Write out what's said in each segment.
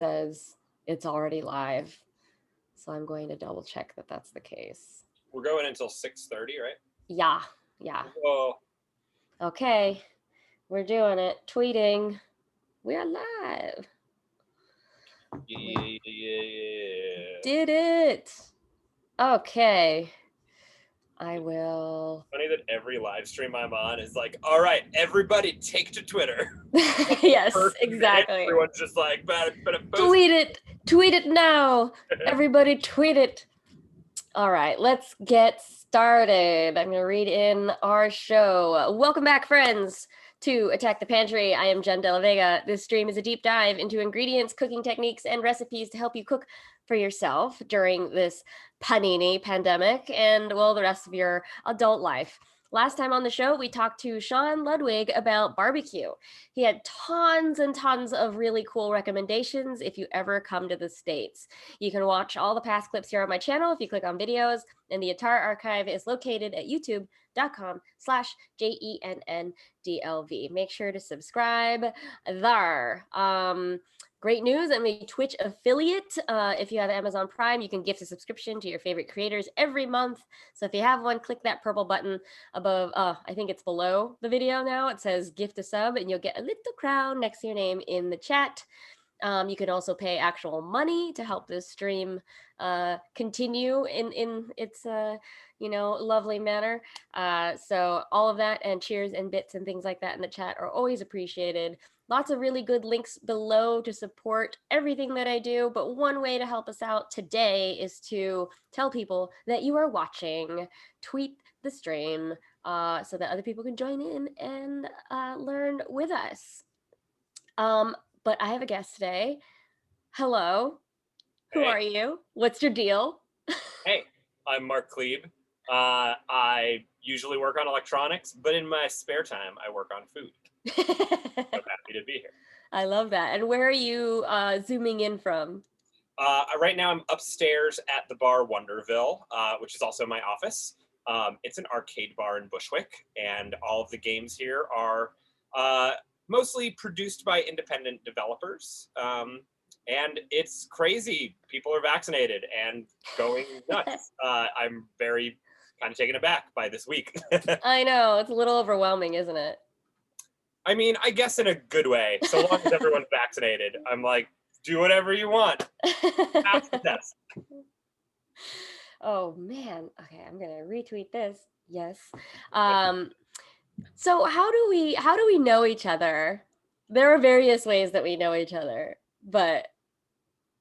says it's already live. So I'm going to double check that that's the case. We're going until 6:30, right? Yeah. Oh. Okay. We're doing it. Tweeting. We're live. Yeah. Did it. Okay. I will. Funny that every live stream I'm on is like, all right, everybody take to Twitter. Yes, exactly. Everyone's just like, but tweet it now. Everybody tweet it. All right, let's get started. I'm going to read in our show. Welcome back, friends, to Attack the Pantry. I am Jenn Vega. This stream is a deep dive into ingredients, cooking techniques, and recipes to help you cook for yourself during this panini pandemic and, well, the rest of your adult life. Last time on the show, we talked to Sean Ludwig about barbecue. He had tons and tons of really cool recommendations if you ever come to the States. You can watch all the past clips here on my channel if you click on videos, and the entire archive is located at youtube.com/JENNDLV. Make sure to subscribe there. Great news, I'm a Twitch affiliate. If you have Amazon Prime, you can gift a subscription to your favorite creators every month. So if you have one, click that purple button above, I think it's below the video now. It says gift a sub, and you'll get a little crown next to your name in the chat. You can also pay actual money to help this stream continue in its lovely manner. So all of that and cheers and bits and things like that in the chat are always appreciated. Lots of really good links below to support everything that I do. But one way to help us out today is to tell people that you are watching. Tweet the stream so that other people can join in and learn with us. But I have a guest today. Hello. Who are you? What's your deal? Hey, I'm Mark Kleeb. I usually work on electronics, but in my spare time, I work on food. I'm happy to be here. I love that. And where are you zooming in from? Right now, I'm upstairs at the bar Wonderville, which is also my office. It's an arcade bar in Bushwick, and all of the games here are mostly produced by independent developers. And it's crazy. People are vaccinated and going nuts. I'm very kind of taken aback by this week. I know. It's a little overwhelming, isn't it? I mean, I guess in a good way. So long as everyone's vaccinated, I'm like, do whatever you want. Pass the test. Oh, man. Okay, I'm going to retweet this. Yes. So how do we know each other? There are various ways that we know each other, but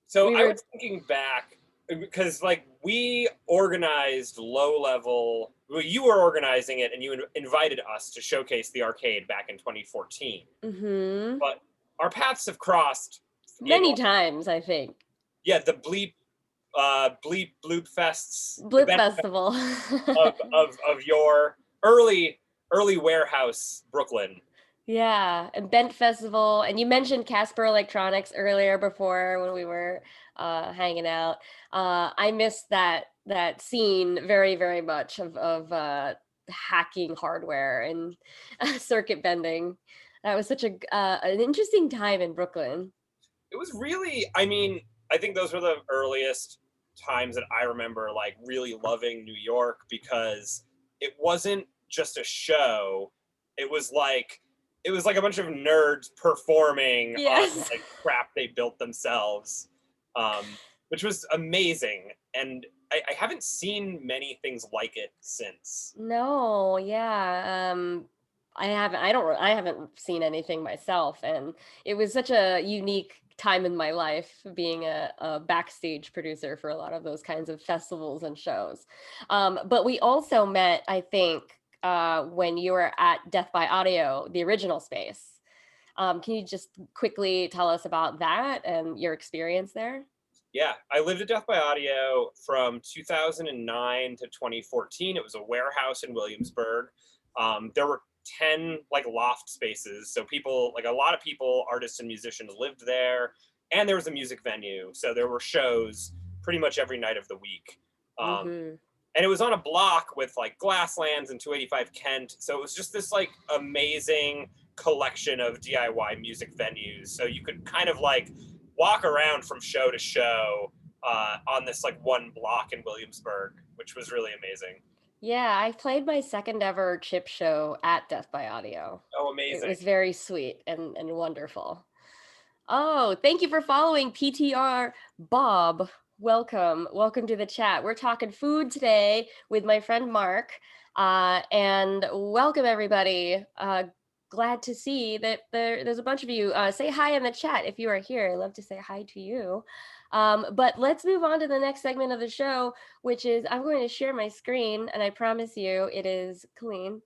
so I was thinking back because like we organized low level. Well, you were organizing it, and you invited us to showcase the arcade back in 2014. Mm-hmm. But our paths have crossed many times, I think. Yeah, the Bloop Fests. Bloop Festival. of your early warehouse Brooklyn. Yeah, and Bent Festival, and you mentioned Casper Electronics earlier before when we were hanging out. I missed that scene very, very much of hacking hardware and circuit bending. That was such an interesting time in Brooklyn. It was really, I mean, I think those were the earliest times that I remember like really loving New York, because it wasn't just a show. It was like a bunch of nerds performing on like crap they built themselves, which was amazing. And I haven't seen many things like it since. No, yeah. I haven't seen anything myself, and it was such a unique time in my life being a backstage producer for a lot of those kinds of festivals and shows. But we also met, I think, when you were at Death by Audio, the original space. Can you just quickly tell us about that and your experience there? Yeah, I lived at Death by Audio from 2009 to 2014. It was a warehouse in Williamsburg. There were 10 like loft spaces. So people, like a lot of people, artists and musicians lived there, and there was a music venue. So there were shows pretty much every night of the week. And it was on a block with like Glasslands and 285 Kent. So it was just this like amazing collection of DIY music venues. So you could kind of like walk around from show to show on this like one block in Williamsburg, which was really amazing. Yeah, I played my second ever chip show at Death by Audio. Oh, It amazing. was very sweet and wonderful. Oh, thank you for following PTR Bob. Welcome to the chat. We're talking food today with my friend Mark. And welcome everybody. Glad to see that there's a bunch of you. Say hi in the chat if you are here. I'd love to say hi to you. But let's move on to the next segment of the show, which is I'm going to share my screen, and I promise you it is clean.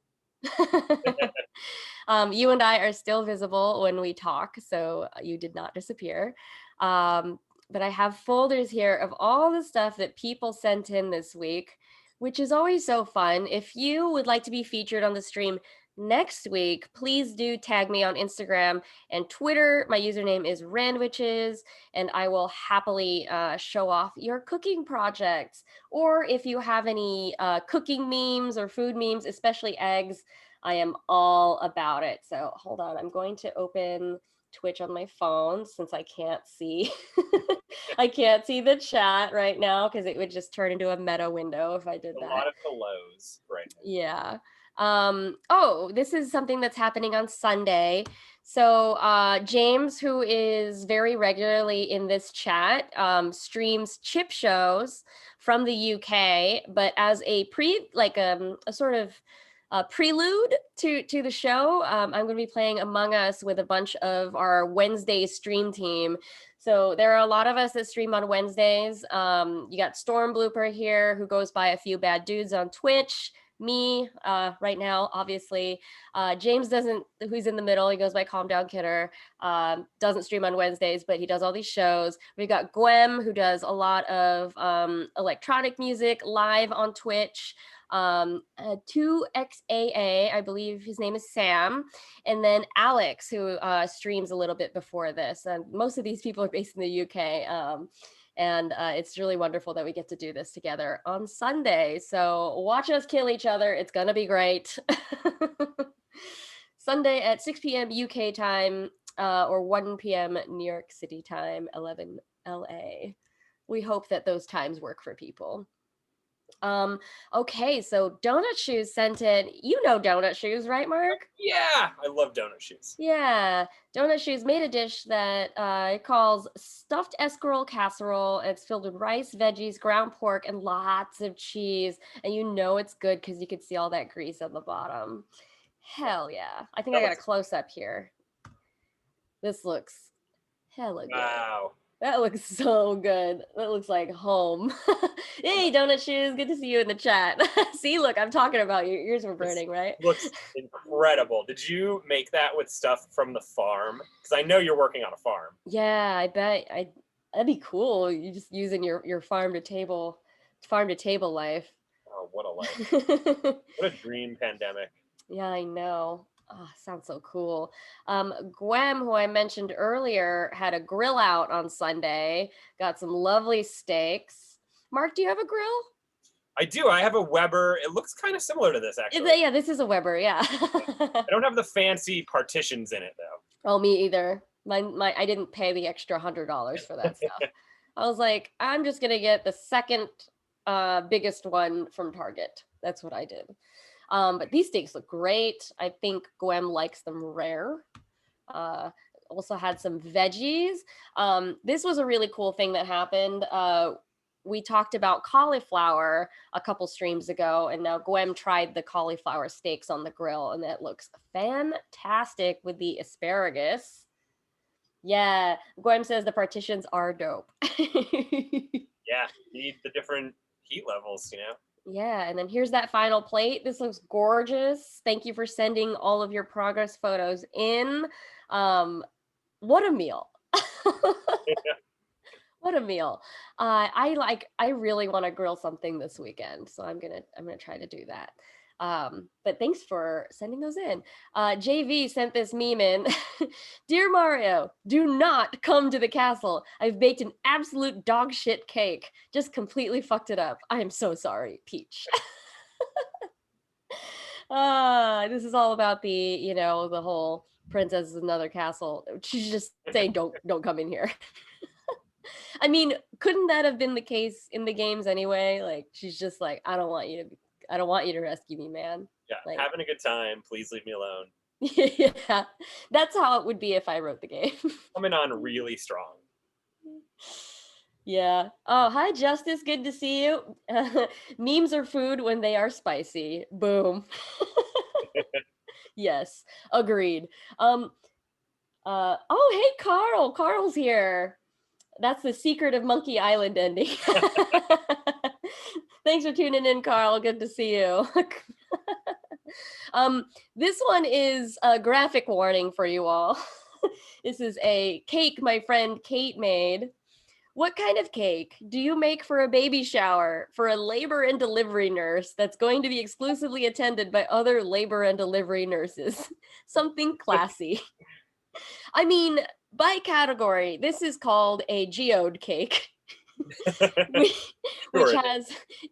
You and I are still visible when we talk, so you did not disappear. But I have folders here of all the stuff that people sent in this week, which is always so fun. If you would like to be featured on the stream next week, please do tag me on Instagram and Twitter. My username is Randwiches, and I will happily show off your cooking projects. Or if you have any cooking memes or food memes, especially eggs, I am all about it. So hold on, I'm going to open Twitch on my phone since I can't see I can't see the chat right now because it would just turn into a meta window if I did A that. lot of hellos right now. Yeah. Oh, this is something that's happening on Sunday. So James, who is very regularly in this chat, streams chip shows from the UK, but as a a sort of prelude to the show, I'm going to be playing Among Us with a bunch of our Wednesday stream team. So there are a lot of us that stream on Wednesdays. You got Storm Blooper here, who goes by a few bad dudes on Twitch. Me right now, obviously. James doesn't, who's in the middle, he goes by Calm Down Kidder, doesn't stream on Wednesdays, but he does all these shows. We've got Gwem, who does a lot of electronic music live on Twitch. 2XAA, I believe his name is Sam, and then Alex, who streams a little bit before this. And most of these people are based in the UK. And it's really wonderful that we get to do this together on Sunday. So watch us kill each other. It's going to be great. Sunday at 6 p.m. UK time or 1 p.m. New York City time, 11 LA. We hope that those times work for people. Okay, so Donut Shoes sent in, you know Donut Shoes, right, Mark? Yeah, I love donut shoes. Yeah, Donut Shoes made a dish that it calls stuffed escarole casserole. It's filled with rice, veggies, ground pork, and lots of cheese. And you know it's good because you can see all that grease on the bottom. Hell yeah. I think I got a close-up here. This looks hella good. Wow. That looks so good. That looks like home. Hey, Donut Shoes, good to see you in the chat. See, look, I'm talking about you. Your ears were burning, right? Looks incredible. Did you make that with stuff from the farm? Because I know you're working on a farm. Yeah, I bet. That'd be cool. You just using your farm to table life. Oh, what a life. What a dream pandemic. Yeah, I know. Oh, sounds so cool. Gwem, who I mentioned earlier, had a grill out on Sunday. Got some lovely steaks. Mark, do you have a grill? I do. I have a Weber. It looks kind of similar to this, actually. Yeah, this is a Weber. Yeah. I don't have the fancy partitions in it, though. Oh, me either. I didn't pay the extra $100 for that stuff. I was like, I'm just gonna get the second biggest one from Target. That's what I did. But these steaks look great. I think Gwem likes them rare. Also had some veggies. This was a really cool thing that happened. We talked about cauliflower a couple streams ago, and now Gwem tried the cauliflower steaks on the grill, and that looks fantastic with the asparagus. Yeah, Gwem says the partitions are dope. Yeah, need the different heat levels, you know? Yeah, and then here's that final plate. This looks gorgeous. Thank you for sending all of your progress photos in. What a meal. What a meal. I really want to grill something this weekend, so I'm gonna try to do that. But thanks for sending those in. JV sent this meme in. Dear Mario, do not come to the castle. I've baked an absolute dog shit cake. Just completely fucked it up. I am so sorry, Peach. This is all about the whole princess is another castle. She's just saying, don't come in here. I mean, couldn't that have been the case in the games anyway? Like, she's just like, I don't want you to rescue me, man. Yeah, Like, having a good time. Please leave me alone. yeah, that's how it would be if I wrote the game. Coming on really strong. Yeah. Oh, hi, Justice. Good to see you. Memes are food when they are spicy. Boom. Yes, agreed. Oh, hey, Carl. Carl's here. That's the secret of Monkey Island ending. Thanks for tuning in, Carl. Good to see you. This one is a graphic warning for you all. This is a cake my friend Kate made. What kind of cake do you make for a baby shower for a labor and delivery nurse that's going to be exclusively attended by other labor and delivery nurses? Something classy. I mean, by category, this is called a geode cake. Which has,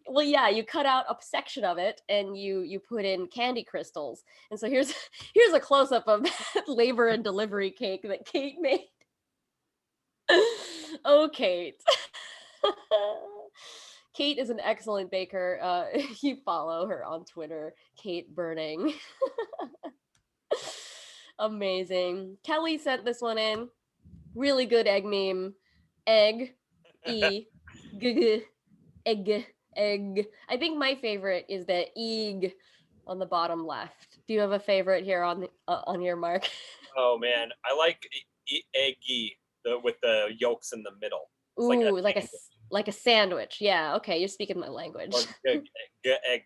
well, yeah, you cut out a section of it and you put in candy crystals. And so here's a close-up of that labor and delivery cake that Kate made. Oh, Kate. Kate is an excellent baker. You follow her on Twitter, Kate Burning. Amazing. Kelly sent this one in. Really good egg meme. Egg. E. G. Egg. Egg. I think my favorite is the egg on the bottom left. Do you have a favorite here on your Mark? Oh man, I like eggy with the yolks in the middle. It's Ooh, like a sandwich. Yeah. Okay, you're speaking my language. Or egg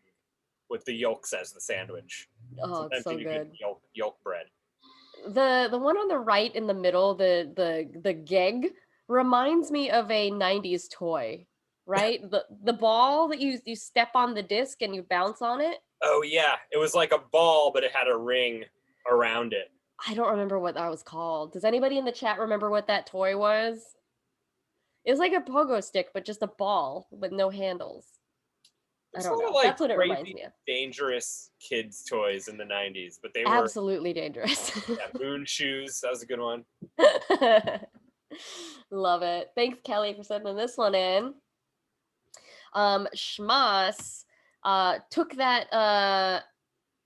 with the yolks as the sandwich. Oh, Sometimes it's so you good. get yolk bread. The one on the right in the middle, the geg, reminds me of a 90s toy, right? The ball that you step on the disc and you bounce on it. Oh yeah, it was like a ball, but it had a ring around it. I don't remember what that was called. Does anybody in the chat remember what that toy was? It was like a pogo stick, but just a ball with no handles. I don't know. Like That's what it reminds crazy, me of. dangerous kids' toys in the 90s, but they were Absolutely dangerous. yeah, moon shoes. That was a good one. Love it. Thanks, Kelly, for sending this one in. Schmas took that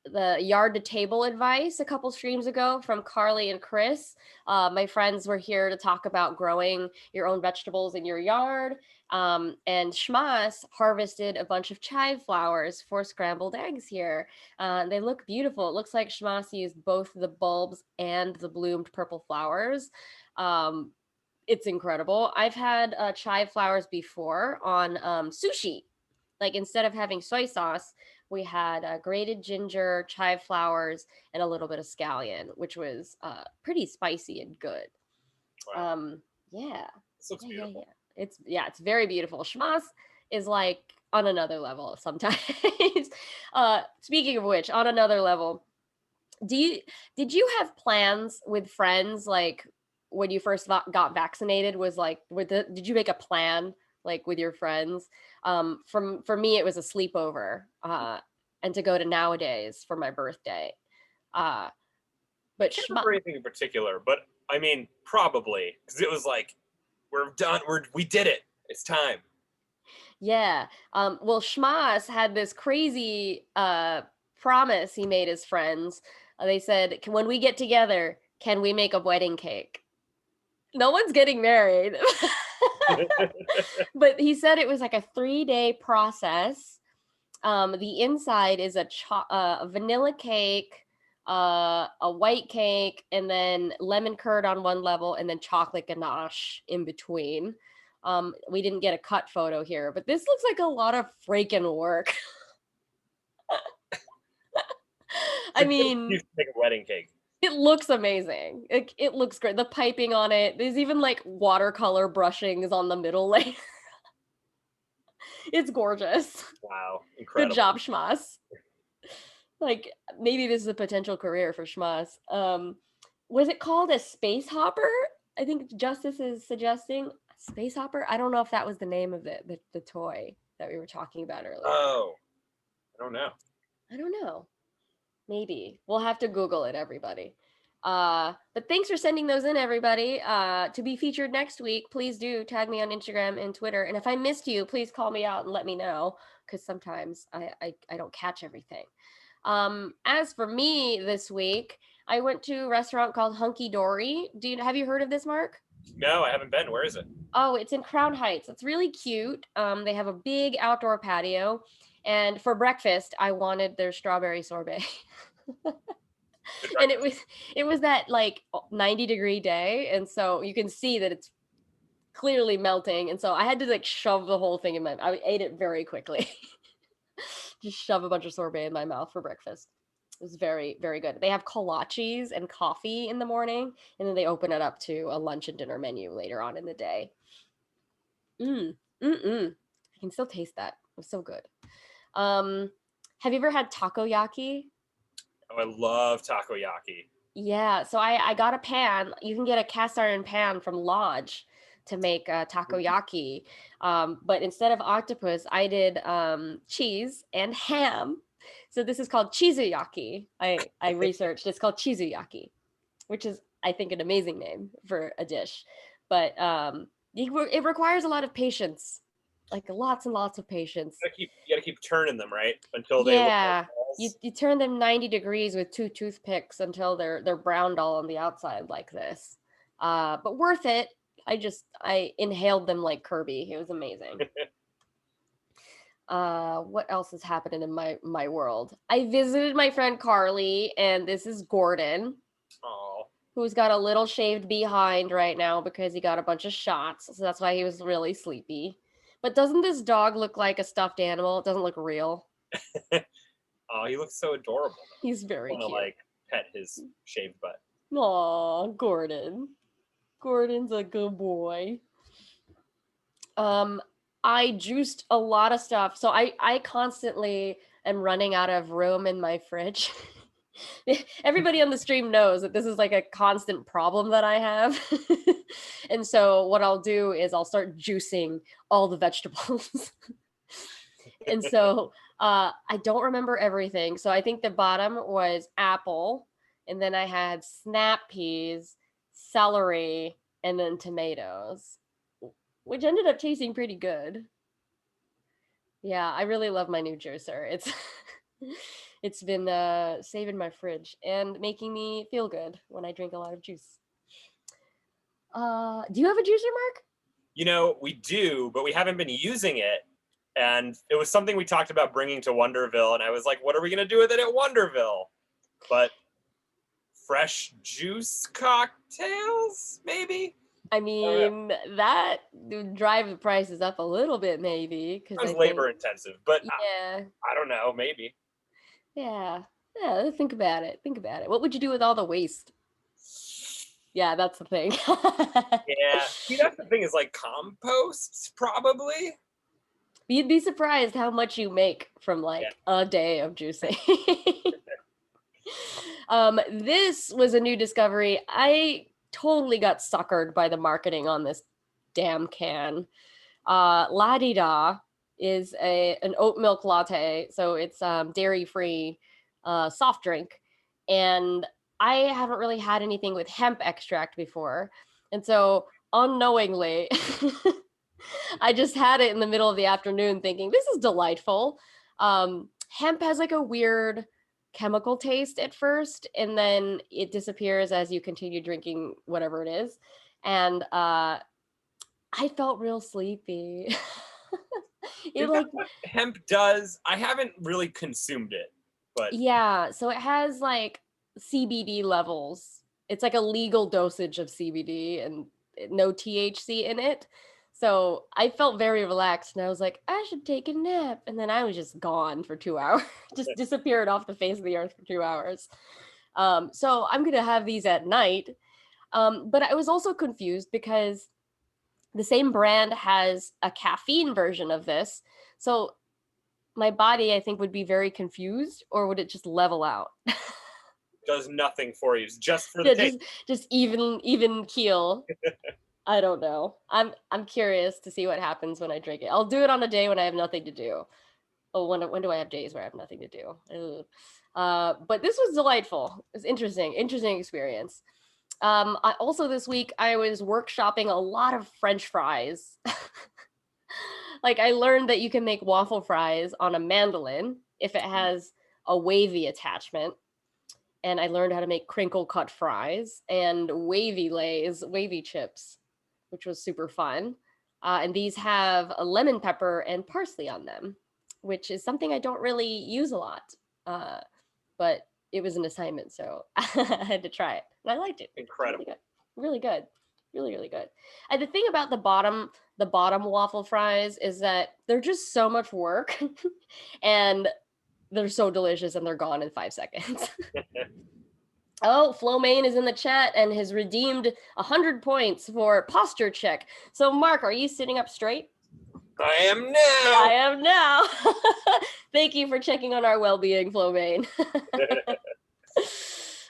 the yard to table advice a couple streams ago from Carly and Chris. My friends were here to talk about growing your own vegetables in your yard. And Schmas harvested a bunch of chive flowers for scrambled eggs here. They look beautiful. It looks like Schmas used both the bulbs and the bloomed purple flowers. It's incredible. I've had chive flowers before on sushi. Like instead of having soy sauce, we had grated ginger, chive flowers, and a little bit of scallion, which was pretty spicy and good. Wow. Yeah. This looks beautiful. It's very beautiful. Schmas is like on another level sometimes. Speaking of which, on another level, did you have plans with friends like when you first got vaccinated? Was like did you make a plan like with your friends? For me, it was a sleepover, and to go to Nowadays for my birthday. But I can't remember anything in particular, but I mean, probably because it was like, we're done. We did it. It's time. Yeah. Well, Schmas had this crazy promise he made his friends. They said, when we get together, can we make a wedding cake? No one's getting married. But he said it was like a 3-day process. The inside is a vanilla cake, a white cake, and then lemon curd on one level, and then chocolate ganache in between. We didn't get a cut photo here, but this looks like a lot of freaking work. I mean, you make a wedding cake. it looks amazing. It looks great. The piping on it. There's even like watercolor brushings on the middle layer. It's gorgeous. Wow, incredible. Good job, Schmas. Like maybe this is a potential career for Schmas. Was it called a space hopper? I think Justice is suggesting space hopper. I don't know if that was the name of the toy that we were talking about earlier. Oh, I don't know. I don't know. Maybe we'll have to Google it, everybody. But thanks for sending those in, everybody. To be featured next week, please do tag me on Instagram and Twitter. And if I missed you, please call me out and let me know, because sometimes I don't catch everything. As for me this week, I went to a restaurant called Hunky Dory. Have you heard of this, Mark? No, I haven't been. Where is it? Oh, it's in Crown Heights. It's really cute. They have a big outdoor patio, and for breakfast, I wanted their strawberry sorbet. And it was that like 90-degree day, and so you can see that it's clearly melting, and so I had to like shove the whole thing in my. I ate it very quickly. Just shove a bunch of sorbet in my mouth for breakfast. It was very, very good. They have kolaches and coffee in the morning, and then they open it up to a lunch and dinner menu later on in the day. I can still taste that. It was so good. Have you ever had takoyaki? Oh, I love takoyaki. Yeah, so I got a pan. You can get a cast iron pan from Lodge to make takoyaki. But instead of octopus, I did cheese and ham. So this is called chizuyaki. I researched. It's called chizuyaki, which is, I think, an amazing name for a dish. But it requires a lot of patience, like lots and lots of patience. You gotta keep turning them, right? Until they Yeah. look like You turn them 90 degrees with 2 toothpicks until they're browned all on the outside like this. But worth it. I inhaled them like Kirby. It was amazing. What else is happening in my world? I visited my friend Carly, and this is Gordon. Oh. Who's got a little shaved behind right now because he got a bunch of shots. So that's why he was really sleepy. But doesn't this dog look like a stuffed animal? It doesn't look real. Oh, he looks so adorable. He's very cute. Like pet his shaved butt. Aw, Gordon. Gordon's a good boy. I juiced a lot of stuff. So I constantly am running out of room in my fridge. Everybody on the stream knows that this is like a constant problem that I have. And so what I'll do is I'll start juicing all the vegetables. And so I don't remember everything. So I think the bottom was apple, and then I had snap peas, celery, and then tomatoes, which ended up tasting pretty good. Yeah, I really love my new juicer. It's been saving my fridge and making me feel good when I drink a lot of juice. Do you have a juicer, Mark? You know, we do, but we haven't been using it. And it was something we talked about bringing to Wonderville, and I was like, what are we going to do with it at Wonderville? But fresh juice cocktails, maybe? I mean, that would drive the prices up a little bit, maybe. It's labor intensive, but yeah. I don't know, maybe. Yeah. Yeah, think about it. Think about it. What would you do with all the waste? Yeah, that's the thing. Yeah. See, that's the thing, is like compost, probably. You'd be surprised how much you make from like a day of juicing. This was a new discovery. I totally got suckered by the marketing on this damn can. La Di Da is an oat milk latte, so it's dairy-free soft drink, and I haven't really had anything with hemp extract before, and so unknowingly I just had it in the middle of the afternoon thinking this is delightful. Hemp has like a weird chemical taste at first, and then it disappears as you continue drinking whatever it is, and I felt real sleepy. Is that what hemp does? I haven't really consumed it, but yeah, so it has like CBD levels. It's like a legal dosage of CBD and no THC in it. So I felt very relaxed, and I was like, I should take a nap. And then I was just gone for 2 hours, just disappeared off the face of the earth for 2 hours. So I'm going to have these at night. But I was also confused because the same brand has a caffeine version of this. So my body, I think, would be very confused, or would it just level out? Does nothing for you. It's just for the taste. Just even keel. I don't know. I'm curious to see what happens when I drink it. I'll do it on a day when I have nothing to do. Oh, when do I have days where I have nothing to do? Ugh. But this was delightful. It's interesting experience. I also this week I was workshopping a lot of French fries. Like I learned that you can make waffle fries on a mandolin if it has a wavy attachment. And I learned how to make crinkle cut fries and wavy lays, wavy chips, which was super fun. And these have a lemon pepper and parsley on them, which is something I don't really use a lot. But it was an assignment, so I had to try it. And I liked it. It's really Incredible. good. Really good. Really, really good. And the thing about the bottom waffle fries is that they're just so much work and they're so delicious and they're gone in 5 seconds. Oh, Flomaine is in the chat and has redeemed 100 points for posture check. So, Mark, are you sitting up straight? I am now. I am now. Thank you for checking on our well-being, Flomaine.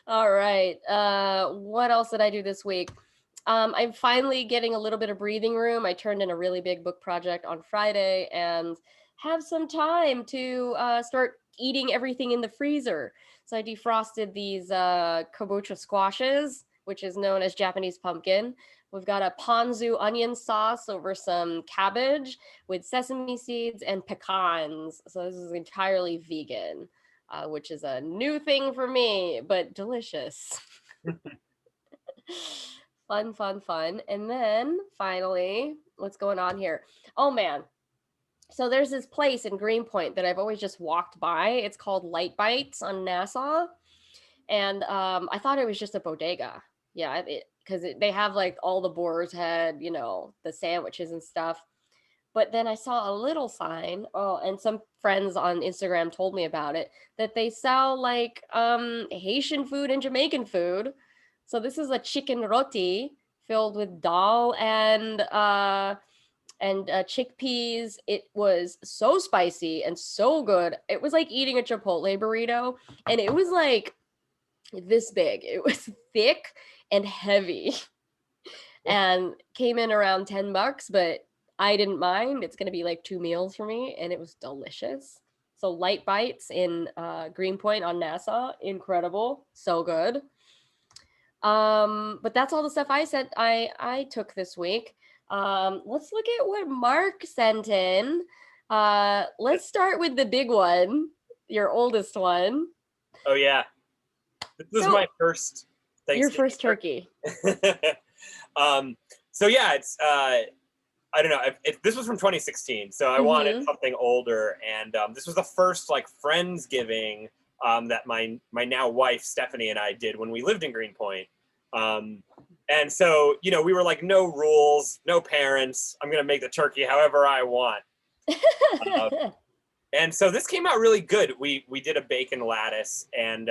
All right. What else did I do this week? I'm finally getting a little bit of breathing room. I turned in a really big book project on Friday and have some time to start eating everything in the freezer. So I defrosted these kabocha squashes, which is known as Japanese pumpkin. We've got a ponzu onion sauce over some cabbage with sesame seeds and pecans. So this is entirely vegan, which is a new thing for me, but delicious. Fun, fun, fun. And then finally, what's going on here? Oh man. So there's this place in Greenpoint that I've always just walked by. It's called Light Bites on Nassau. And I thought it was just a bodega. Yeah, because they have like all the boar's head, the sandwiches and stuff. But then I saw a little sign. Oh, and some friends on Instagram told me about it, that they sell like Haitian food and Jamaican food. So this is a chicken roti filled with dal and chickpeas. It was so spicy and so good. It was like eating a Chipotle burrito, and it was like this big. It was thick and heavy, and came in around $10, but I didn't mind. It's gonna be like 2 meals for me, and it was delicious. So Light Bites in Greenpoint on Nassau, incredible, so good. But that's all the stuff I said I took this week. Let's look at what Mark sent in. Let's start with the big one, your oldest one. Oh yeah, this is my first Thanksgiving. Your first turkey. So yeah, it's I don't know. This was from 2016, so I wanted something older, and this was the first like Friendsgiving that my now wife Stephanie and I did when we lived in Greenpoint. And so we were like, no rules, no parents. I'm gonna make the turkey however I want. And so this came out really good. We did a bacon lattice, and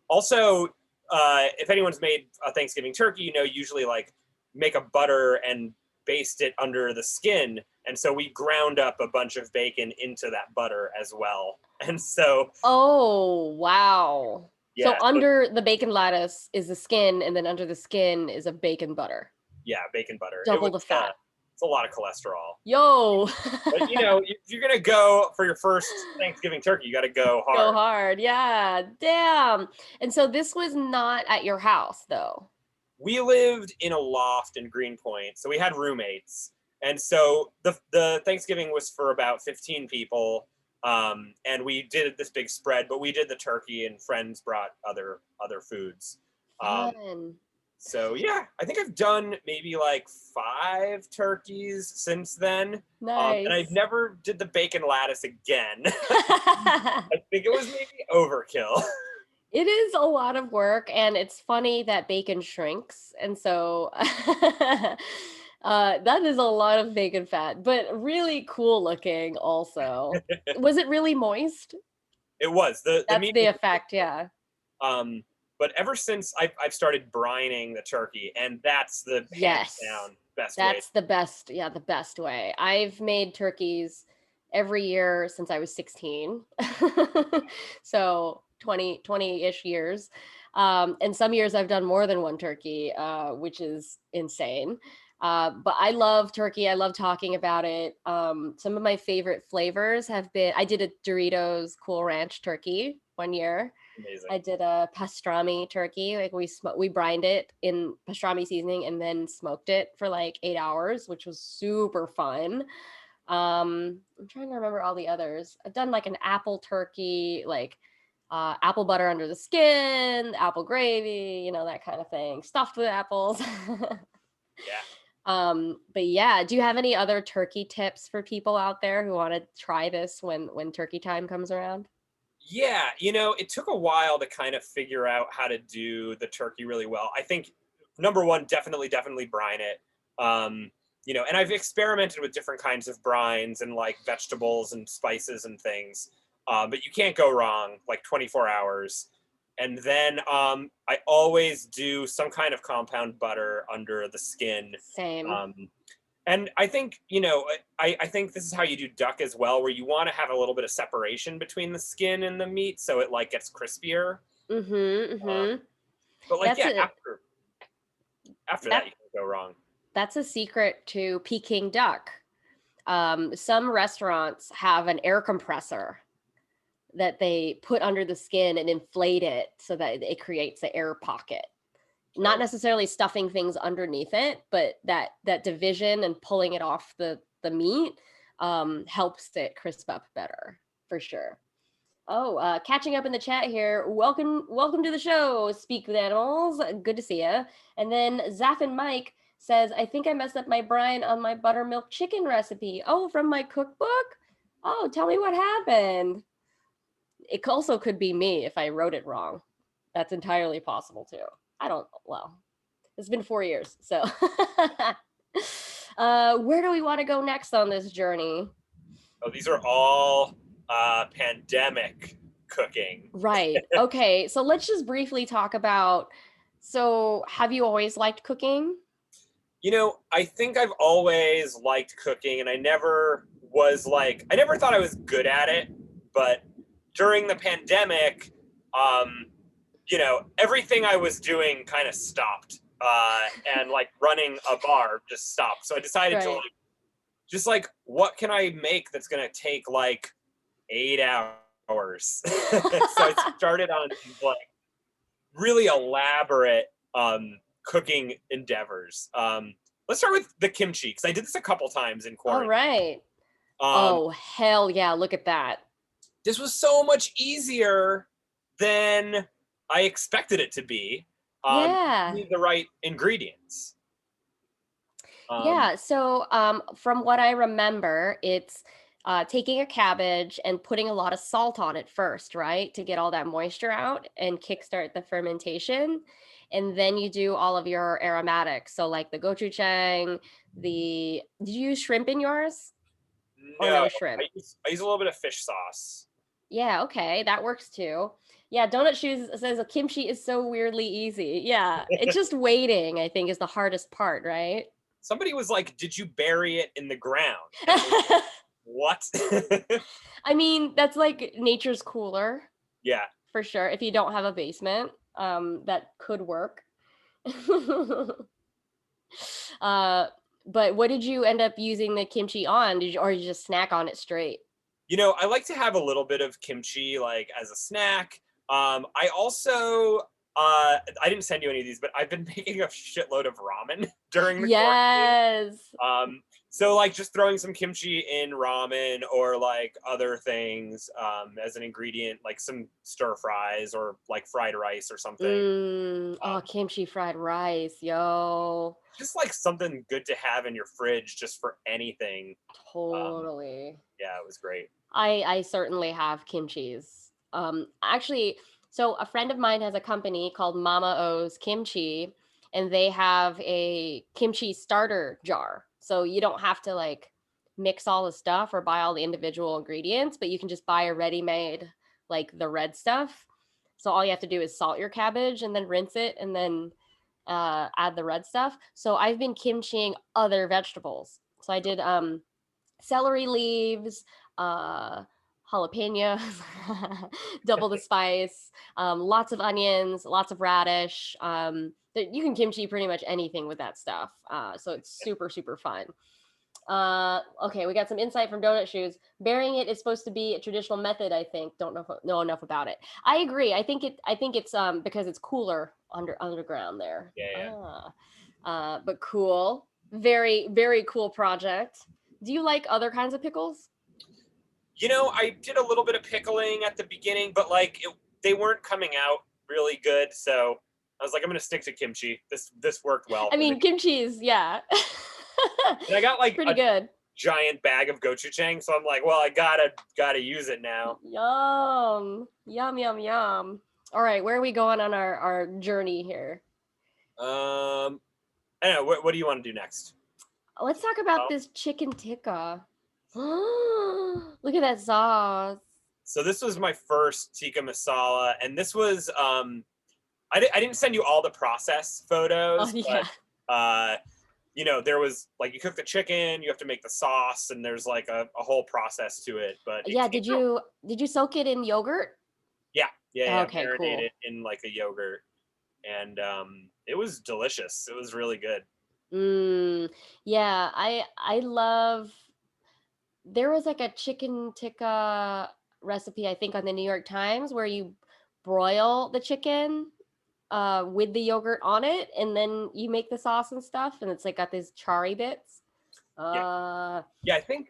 also if anyone's made a Thanksgiving turkey, usually like make a butter and baste it under the skin. And so we ground up a bunch of bacon into that butter as well. And so oh wow. Yeah, so under the bacon lattice is the skin, and then under the skin is a bacon butter. Yeah, bacon butter. Double the fat. It's a lot of cholesterol. Yo. But if you're gonna go for your first Thanksgiving turkey, you got to go hard. Go hard, yeah. Damn. And so this was not at your house, though. We lived in a loft in Greenpoint, so we had roommates, and so the Thanksgiving was for about 15 people, and we did this big spread. But we did the turkey, and friends brought other foods. So yeah, I think I've done maybe like 5 turkeys since then. Nice. And I never did the bacon lattice again. I think it was maybe overkill. It is a lot of work, and it's funny that bacon shrinks. And so that is a lot of bacon fat, but really cool looking also. Was it really moist? It was. That's the effect, yeah. But ever since I've started brining the turkey, and that's the hands down best way. That's the best, the best way. I've made turkeys every year since I was 16. So 20-ish years. And some years I've done more than one turkey, which is insane. But I love turkey. I love talking about it. Some of my favorite flavors have been, I did a Doritos Cool Ranch turkey one year. Amazing. I did a pastrami turkey. Like we brined it in pastrami seasoning and then smoked it for like 8 hours, which was super fun. I'm trying to remember all the others. I've done like an apple turkey, like apple butter under the skin, apple gravy, that kind of thing, stuffed with apples. Yeah. But yeah, do you have any other turkey tips for people out there who want to try this when turkey time comes around? Yeah, it took a while to kind of figure out how to do the turkey really well. I think number one, definitely brine it. And I've experimented with different kinds of brines and like vegetables and spices and things. But you can't go wrong, like 24 hours. And then I always do some kind of compound butter under the skin. Same. Um, and I think, I think this is how you do duck as well, where you want to have a little bit of separation between the skin and the meat so it like gets crispier. Mm-hmm. But like, That's yeah, a after that that you can go wrong. that's a secret to Peking duck. Some restaurants have an air compressor that they put under the skin and inflate it so that it creates the air pocket. Not necessarily stuffing things underneath it, but that division and pulling it off the meat helps it crisp up better for sure. Oh, catching up in the chat here. Welcome to the show. Speak with Animals. Good to see you. And then Zaffin Mike says, I think I messed up my brine on my buttermilk chicken recipe. Oh, from my cookbook? Oh, tell me what happened. It also could be me if I wrote it wrong. That's entirely possible too. Well, it's been 4 years. So where do we want to go next on this journey? Oh, these are all pandemic cooking. Right. Okay. So let's just briefly talk about, so have you always liked cooking? I think I've always liked cooking, and I never thought I was good at it, but during the pandemic, everything I was doing kind of stopped, and like running a bar just stopped. So I decided to Right. just like, what can I make that's gonna take like 8 hours? So I started on these like really elaborate cooking endeavors. Let's start with the kimchi because I did this a couple times in All quarantine. right. Oh, hell yeah. Look at that. This was so much easier than I expected it to be. Yeah. You need the right ingredients. Yeah. So, from what I remember, it's taking a cabbage and putting a lot of salt on it first, right? To get all that moisture out and kickstart the fermentation. And then you do all of your aromatics. So, like the gochujang, did you use shrimp in yours or No, no shrimp? I use a little bit of fish sauce. Yeah. Okay. That works too. Yeah. Donut Shoes says kimchi is so weirdly easy. Yeah. It's just waiting, I think, is the hardest part, right? Somebody was like, "Did you bury it in the ground?" And I was like, what? I mean, that's like nature's cooler Yeah. for sure. If you don't have a basement, that could work. uh, but what did you end up using the kimchi on? Or did you just snack on it straight? I like to have a little bit of kimchi like as a snack. I also I didn't send you any of these, but I've been making a shitload of ramen during the quarantine. Yes. So like just throwing some kimchi in ramen or like other things as an ingredient, like some stir fries or like fried rice or something. Oh, kimchi fried rice, yo. Just like something good to have in your fridge just for anything. Totally. Yeah, it was great. I certainly have kimchis. Actually, so a friend of mine has a company called Mama O's Kimchi, and they have a kimchi starter jar. So you don't have to like mix all the stuff or buy all the individual ingredients, but you can just buy a ready-made, like the red stuff. So all you have to do is salt your cabbage and then rinse it and then add the red stuff. So I've been kimchiing other vegetables. So I did celery leaves, uh, jalapenos, double the spice, lots of onions, lots of radish. You can kimchi pretty much anything with that stuff. So it's super, super fun. Okay, we got some insight from Donut Shoes. Burying it is supposed to be a traditional method, I think. Don't know enough about it. I agree. I think it's because it's cooler underground there. Yeah. But cool. Very, very cool project. Do you like other kinds of pickles? You know, I did a little bit of pickling at the beginning, but like they weren't coming out really good, so I was like, I'm gonna stick to kimchi. This worked well I for me. mean, kimchi is, yeah. And I got It's like pretty a good. giant bag of gochujang, so I'm like, well, I gotta use it now. Yum. Yum, yum, yum. All right, where are we going on our journey here? I don't know. What do you want to do next? Let's talk about Oh, this chicken tikka. Look at that sauce. so this was my first tikka masala, and this was I didn't send you all the process Oh photos, yeah. but you know, there was like you cook the chicken, you have to make the sauce, and there's like a whole process to it. But it Yeah, came out, did you soak it in yogurt? yeah, Okay, marinated cool. in like a yogurt, and it was delicious. It was really good. Mm, yeah, I love there was like a chicken tikka recipe I think on the New York Times where you broil the chicken with the yogurt on it and then you make the sauce and stuff and it's like got these charry bits. Yeah, Uh yeah. I think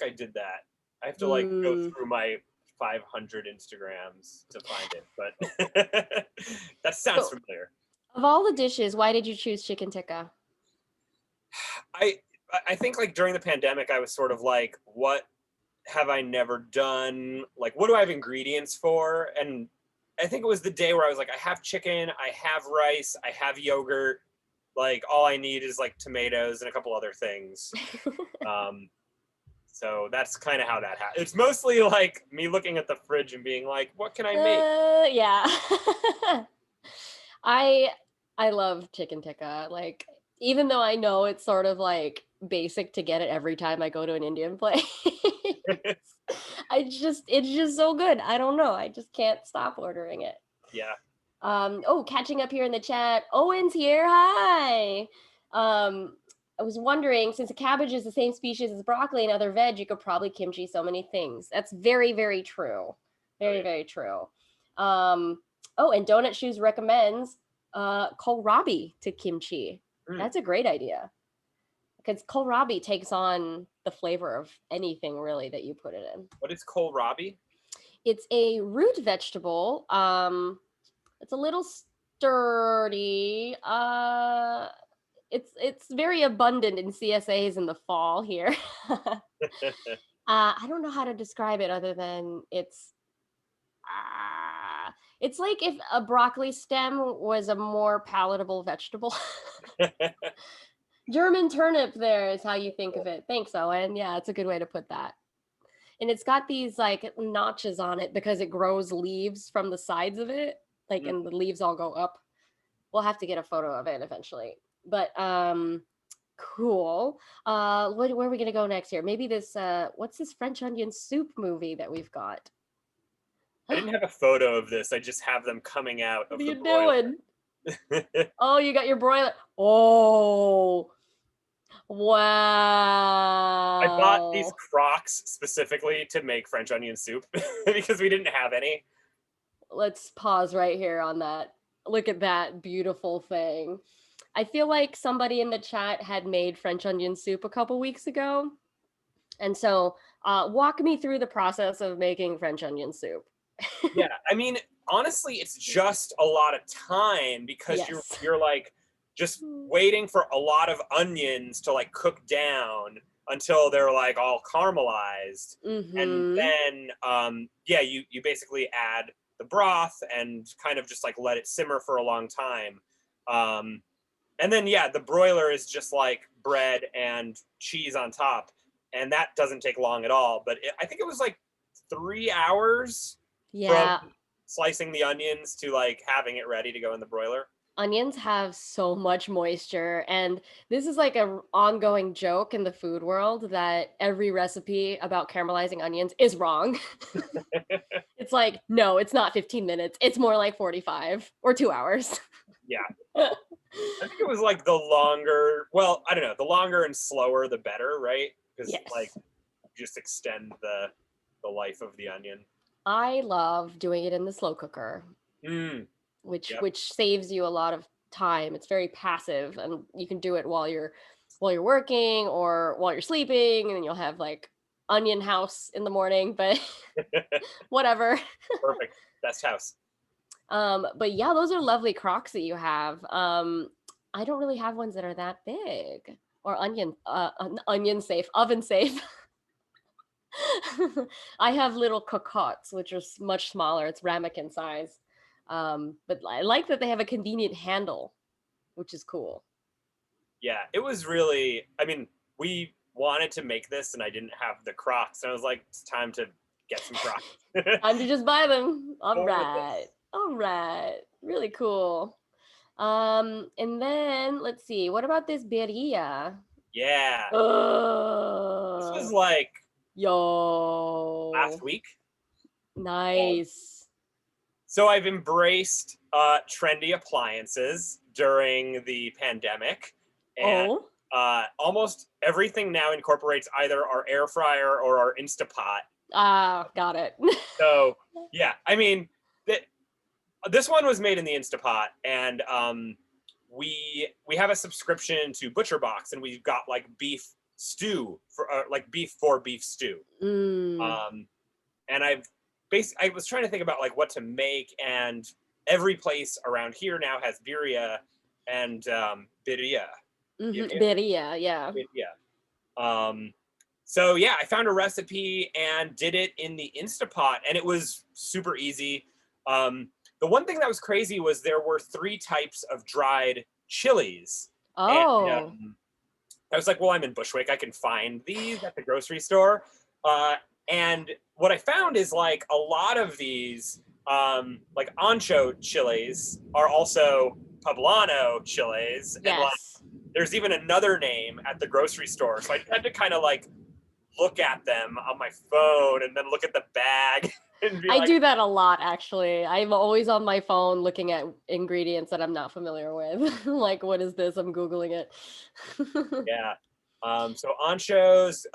I did that. I have to like go mm, through my 500 Instagrams to find it, but that sounds so familiar. of all the dishes, why did you choose chicken tikka? I I think like during the pandemic, I was sort of like, what have I never done? Like, what do I have ingredients for? And I think it was the day where I was like, I have chicken, I have rice, I have yogurt. Like, all I need is like tomatoes and a couple other things. Um, so that's kind of how that happened. It's mostly like me looking at the fridge and being like, what can I make? Yeah. I I love chicken tikka. Like even though I know it's sort of like basic to get it every time I go to an Indian place. It's just so good. I don't know. I just can't stop ordering it. Yeah. Oh, catching up here in the chat. Owen's here. Hi. I was wondering, since a cabbage is the same species as broccoli and other veg, you could probably kimchi so many things. That's very, very true. Oh Very, yeah. very true. Um, oh, and Donut Shoes recommends kohlrabi to kimchi. Mm. That's a great idea because kohlrabi takes on the flavor of anything really that you put it in. What is kohlrabi? It's a root vegetable. It's a little sturdy. It's very abundant in CSAs in the fall here. I don't know how to describe it other than it's like if a broccoli stem was a more palatable vegetable. German turnip there is how you think of it. Thanks, Owen. Yeah, it's a good way to put that. And it's got these like notches on it because it grows leaves from the sides of it, like Mm. and the leaves all go up. We'll have to get a photo of it eventually. But cool. Where are we gonna go next here? Maybe this what's this French onion soup movie that we've got? I didn't have a photo of this. I just have them coming out What are of the you doing? broiler. Oh, you got your broiler. Oh, I bought these wow. Crocs specifically to make French onion soup because we didn't have any. Let's pause right here on that. Look at that beautiful thing. I feel like somebody in the chat had made French onion soup a couple weeks ago. And so, walk me through the process of making French onion soup. Yeah, I mean, honestly, it's just a lot of time because you're Yes. you're like just waiting for a lot of onions to like cook down until they're like all caramelized, and Mm-hmm. then yeah, you basically add the broth and kind of just like let it simmer for a long time. Um, and then yeah, the broiler is just like bread and cheese on top, and that doesn't take long at all. But I think it was like 3 hours from Yeah. slicing the onions to like having it ready to go in the broiler. Onions have so much moisture, and this is like a ongoing joke in the food world that every recipe about caramelizing onions is wrong. It's like, no, it's not 15 minutes. It's more like 45 or 2 hours. Yeah. I think it was like the longer, well, I don't know, the longer and slower the better, right? Because like Yes. just extend the life of the onion. I love doing it in the slow cooker, Mm, yep. which saves you a lot of time. It's very passive, and you can do it while you're working or while you're sleeping, and then you'll have like onion house in the morning, but whatever. Perfect. Best house. But yeah, those are lovely crocks that you have. I don't really have ones that are that big or onion safe, oven safe. I have little cocottes, which are much smaller. It's ramekin size. But I like that they have a convenient handle, which is cool. Yeah, it was really, I mean, we wanted to make this and I didn't have the Crocs. And I was like, it's time to get some Crocs. Time to just buy them. All Going with right. this. All right. Really cool. And then let's see. What about this birria? Yeah. This was Uh, like yo. last week. Nice. So I've embraced trendy appliances during the pandemic, and Oh. almost everything now incorporates either our air fryer or our Instapot. Ah, got it. So yeah, I mean, this one was made in the Instapot, and we have a subscription to ButcherBox, and we've got like beef stew for like beef stew. Mm. And I was trying to think about like what to make, and every place around here now has birria and birria. Birria, yeah. So yeah, I found a recipe and did it in the Instapot, and it was super easy. The one thing that was crazy was there were 3 types of dried chilies. And Oh. I was like, well, I'm in Bushwick. I can find these at the grocery store. And what I found is like a lot of these, like ancho chilies are also poblano chilies. And like, Yes. there's even another name at the grocery store. So I had to kind of like look at them on my phone and then look at the bag and be I like, do that a lot, actually. I'm always on my phone looking at ingredients that I'm not familiar with. Like, what is this? I'm Googling it. yeah. So anchos,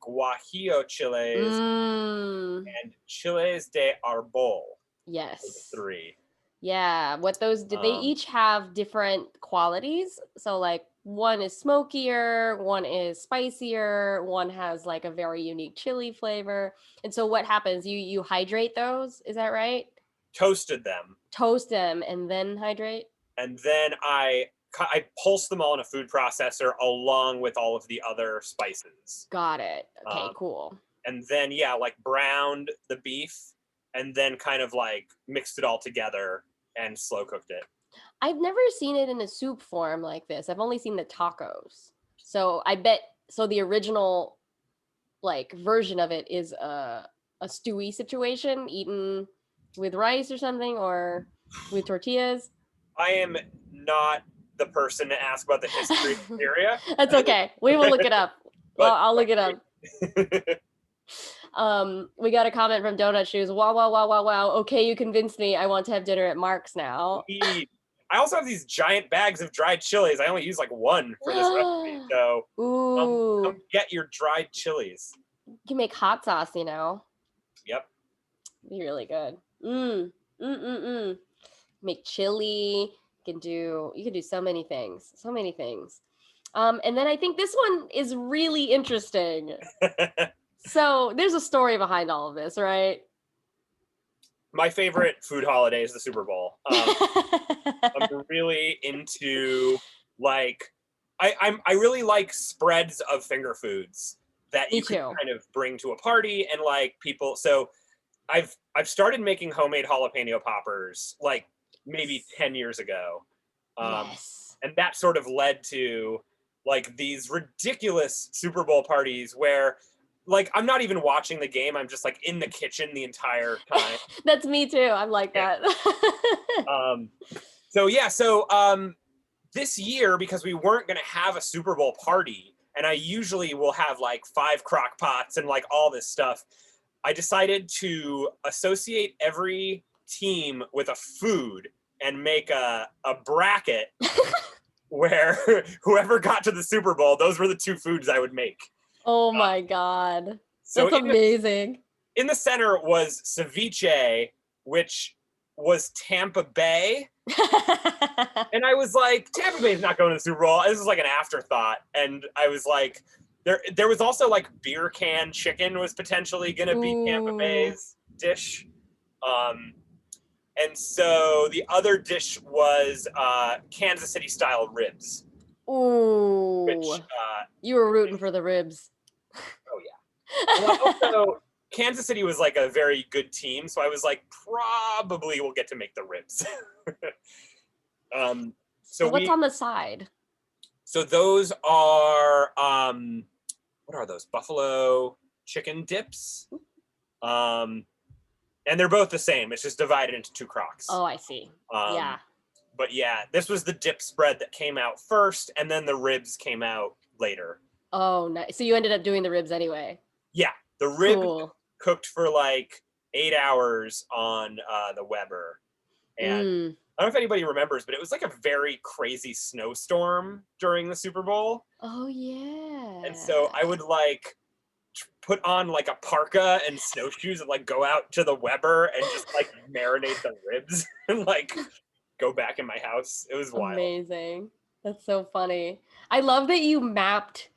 guajillo chiles, Mm, and chiles de arbol. yes. 3. Yeah. What those did they Um, each have different qualities? So like one is smokier, one is spicier, one has like a very unique chili flavor. And so what happens? You hydrate those, is that right? toasted them, Toast them and then hydrate? and then I pulse them all in a food processor along with all of the other spices. Got it. Okay, Um, cool. and then yeah, like browned the beef, and then kind of like mixed it all together and slow cooked it. I've never seen it in a soup form like this. I've only seen the tacos. So I bet so the original like version of it is a stewy situation eaten with rice or something or with tortillas. I am not the person to ask about the history of the area, That's okay. We will look it up. Well, but I'll look it up. We got a comment from Donut Shoes. Wow, wow, wow, wow, wow. Okay, you convinced me. I want to have dinner at Mark's now. I also have these giant bags of dried chilies. I only use like one for this recipe, so come Ooh, get your dried chilies. you can make hot sauce, you know. Yep. Be really good. Make chili. You can do so many things. So many things. And then I think this one is really interesting. So there's a story behind all of this, right? My favorite food holiday is the Super Bowl. I'm really into like I really like spreads of finger foods that Me you can too. kind of bring to a party and like people. So I've started making homemade jalapeno poppers like maybe 10 years ago. Yes. And that sort of led to like these ridiculous Super Bowl parties where like I'm not even watching the game. I'm just like in the kitchen the entire time. That's me too. I'm like Yeah. that. Um, So this year, because we weren't going to have a Super Bowl party, and I usually will have like 5 crock pots and like all this stuff, I decided to associate every team with a food and make a bracket where whoever got to the Super Bowl, those were the 2 foods I would make. Oh my God. So That's amazing. In the center was ceviche, which was Tampa Bay. And I was like, Tampa Bay's not going to the Super Bowl. This is like an afterthought. And I was like, there was also like beer can chicken was potentially going to be Tampa Bay's dish. And so the other dish was Kansas City style ribs. Ooh. Which you were rooting for the ribs. Oh yeah. Well, also, Kansas City was like a very good team, so I was like, probably we'll get to make the ribs. So what's on the side? So those are what are those? Buffalo chicken dips. And they're both the same. It's just divided into 2 crocks. Oh, I see. Yeah. But yeah, this was the dip spread that came out first, and then the ribs came out later. Oh, nice. So you ended up doing the ribs anyway. Yeah, the ribs cooked for like 8 hours on the Weber. And I don't know if anybody remembers, but it was like a very crazy snowstorm during the Super Bowl. Oh, yeah. And so I would like put on like a parka and snowshoes and like go out to the Weber and just like marinate the ribs and like go back in my house. It was wild. Amazing. That's so funny. I love that you mapped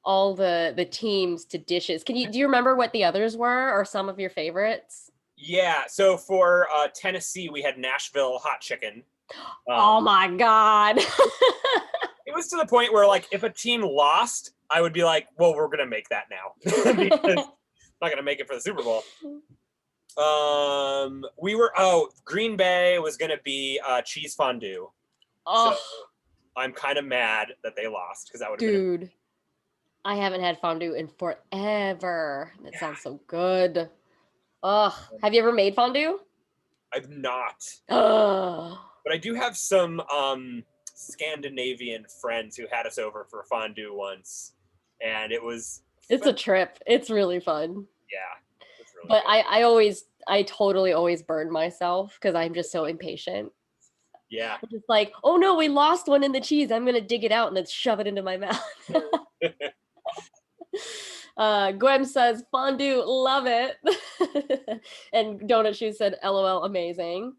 all the teams to dishes. Do you remember what the others were or some of your favorites? Yeah. So for Tennessee, we had Nashville hot chicken. Oh my God. It was to the point where like if a team lost, I would be like, well, we're going to make that now. Because I'm not going to make it for the Super Bowl. Green Bay was going to be cheese fondue. Oh. So I'm kind of mad that they lost because that would have been. Dude, I haven't had fondue in forever. That sounds so good. Ugh. Have you ever made fondue? I've not. Ugh. But I do have some Scandinavian friends who had us over for fondue once. And it's a trip. It's really fun. Yeah. It's really but fun. I totally always burn myself because I'm just so impatient. Yeah. I'm just like, oh no, we lost one in the cheese. I'm going to dig it out and then shove it into my mouth. Gwem says, fondue, love it. And Donut Shoe said, LOL, amazing.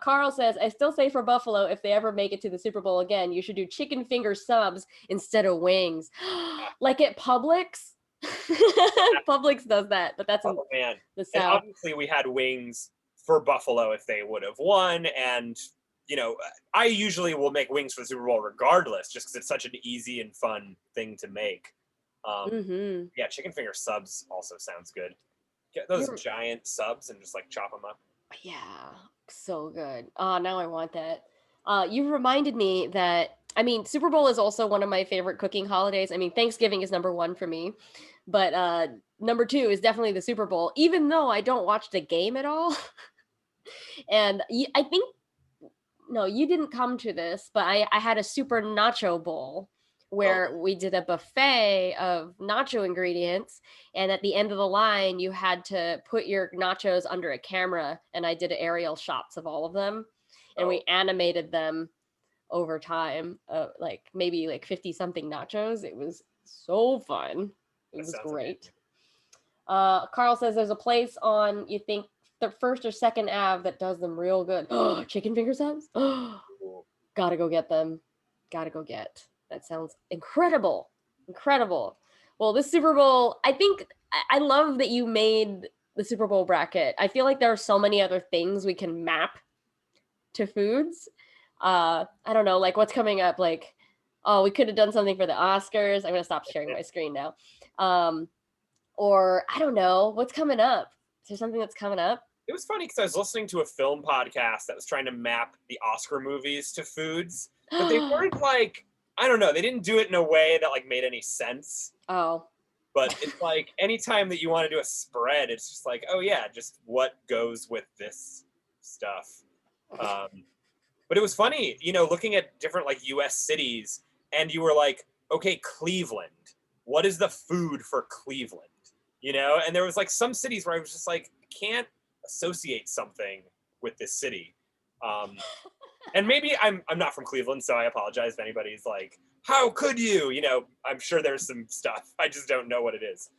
Carl says, I still say for Buffalo, if they ever make it to the Super Bowl again, you should do chicken finger subs instead of wings. Like at Publix. Publix does that, but that's man. The South. And obviously we had wings for Buffalo if they would have won. And, you know, I usually will make wings for the Super Bowl regardless, just because it's such an easy and fun thing to make. Yeah, chicken finger subs also sounds good. Get those giant subs and just like chop them up. Yeah, so good. Oh, now I want that. You reminded me that, I mean, Super Bowl is also one of my favorite cooking holidays. I mean, Thanksgiving is number 1 for me, but number 2 is definitely the Super Bowl, even though I don't watch the game at all. And I think, no, you didn't come to this, but I had a super nacho bowl where we did a buffet of nacho ingredients. And at the end of the line, you had to put your nachos under a camera. And I did aerial shots of all of them. And we animated them over time, like maybe like 50 something nachos. It was so fun. It was great. Carl says there's a place on, you think, the 1st or 2nd Ave that does them real good. Oh, chicken finger subs? Gotta go get them. Gotta go get. That sounds incredible. Incredible. Well, this Super Bowl, I think, I love that you made the Super Bowl bracket. I feel like there are so many other things we can map to foods. I don't know, like what's coming up? Like, oh, we could have done something for the Oscars. I'm going to stop sharing my screen now. Or I don't know, what's coming up? Is there something that's coming up? It was funny because I was listening to a film podcast that was trying to map the Oscar movies to foods, but they weren't like, I don't know, they didn't do it in a way that like made any sense. Oh. But it's like anytime that you want to do a spread, it's just like, oh yeah, just what goes with this stuff. But it was funny, looking at different like US cities, and you were like, okay, Cleveland. What is the food for Cleveland? And there was like some cities where I was just like, I can't associate something with this city. And maybe I'm not from Cleveland, so I apologize if anybody's like, how could you? I'm sure there's some stuff. I just don't know what it is.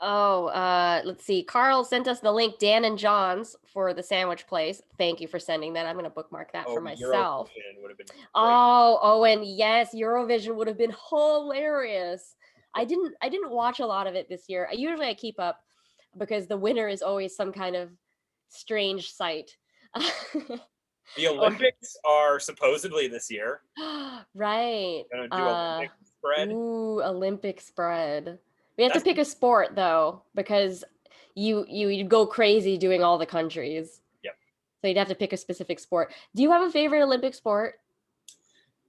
Oh, let's see. Carl sent us the link, Dan and John's, for the sandwich place. Thank you for sending that. I'm going to bookmark that for myself. Eurovision would have been great. Oh, and yes, Eurovision would have been hilarious. I didn't watch a lot of it this year. I keep up because the winner is always some kind of strange sight. The Olympics are supposedly this year. Right. Gonna do Olympic spread. Ooh, Olympic spread. We have to pick a sport though, because you'd go crazy doing all the countries. Yep. So you'd have to pick a specific sport. Do you have a favorite Olympic sport?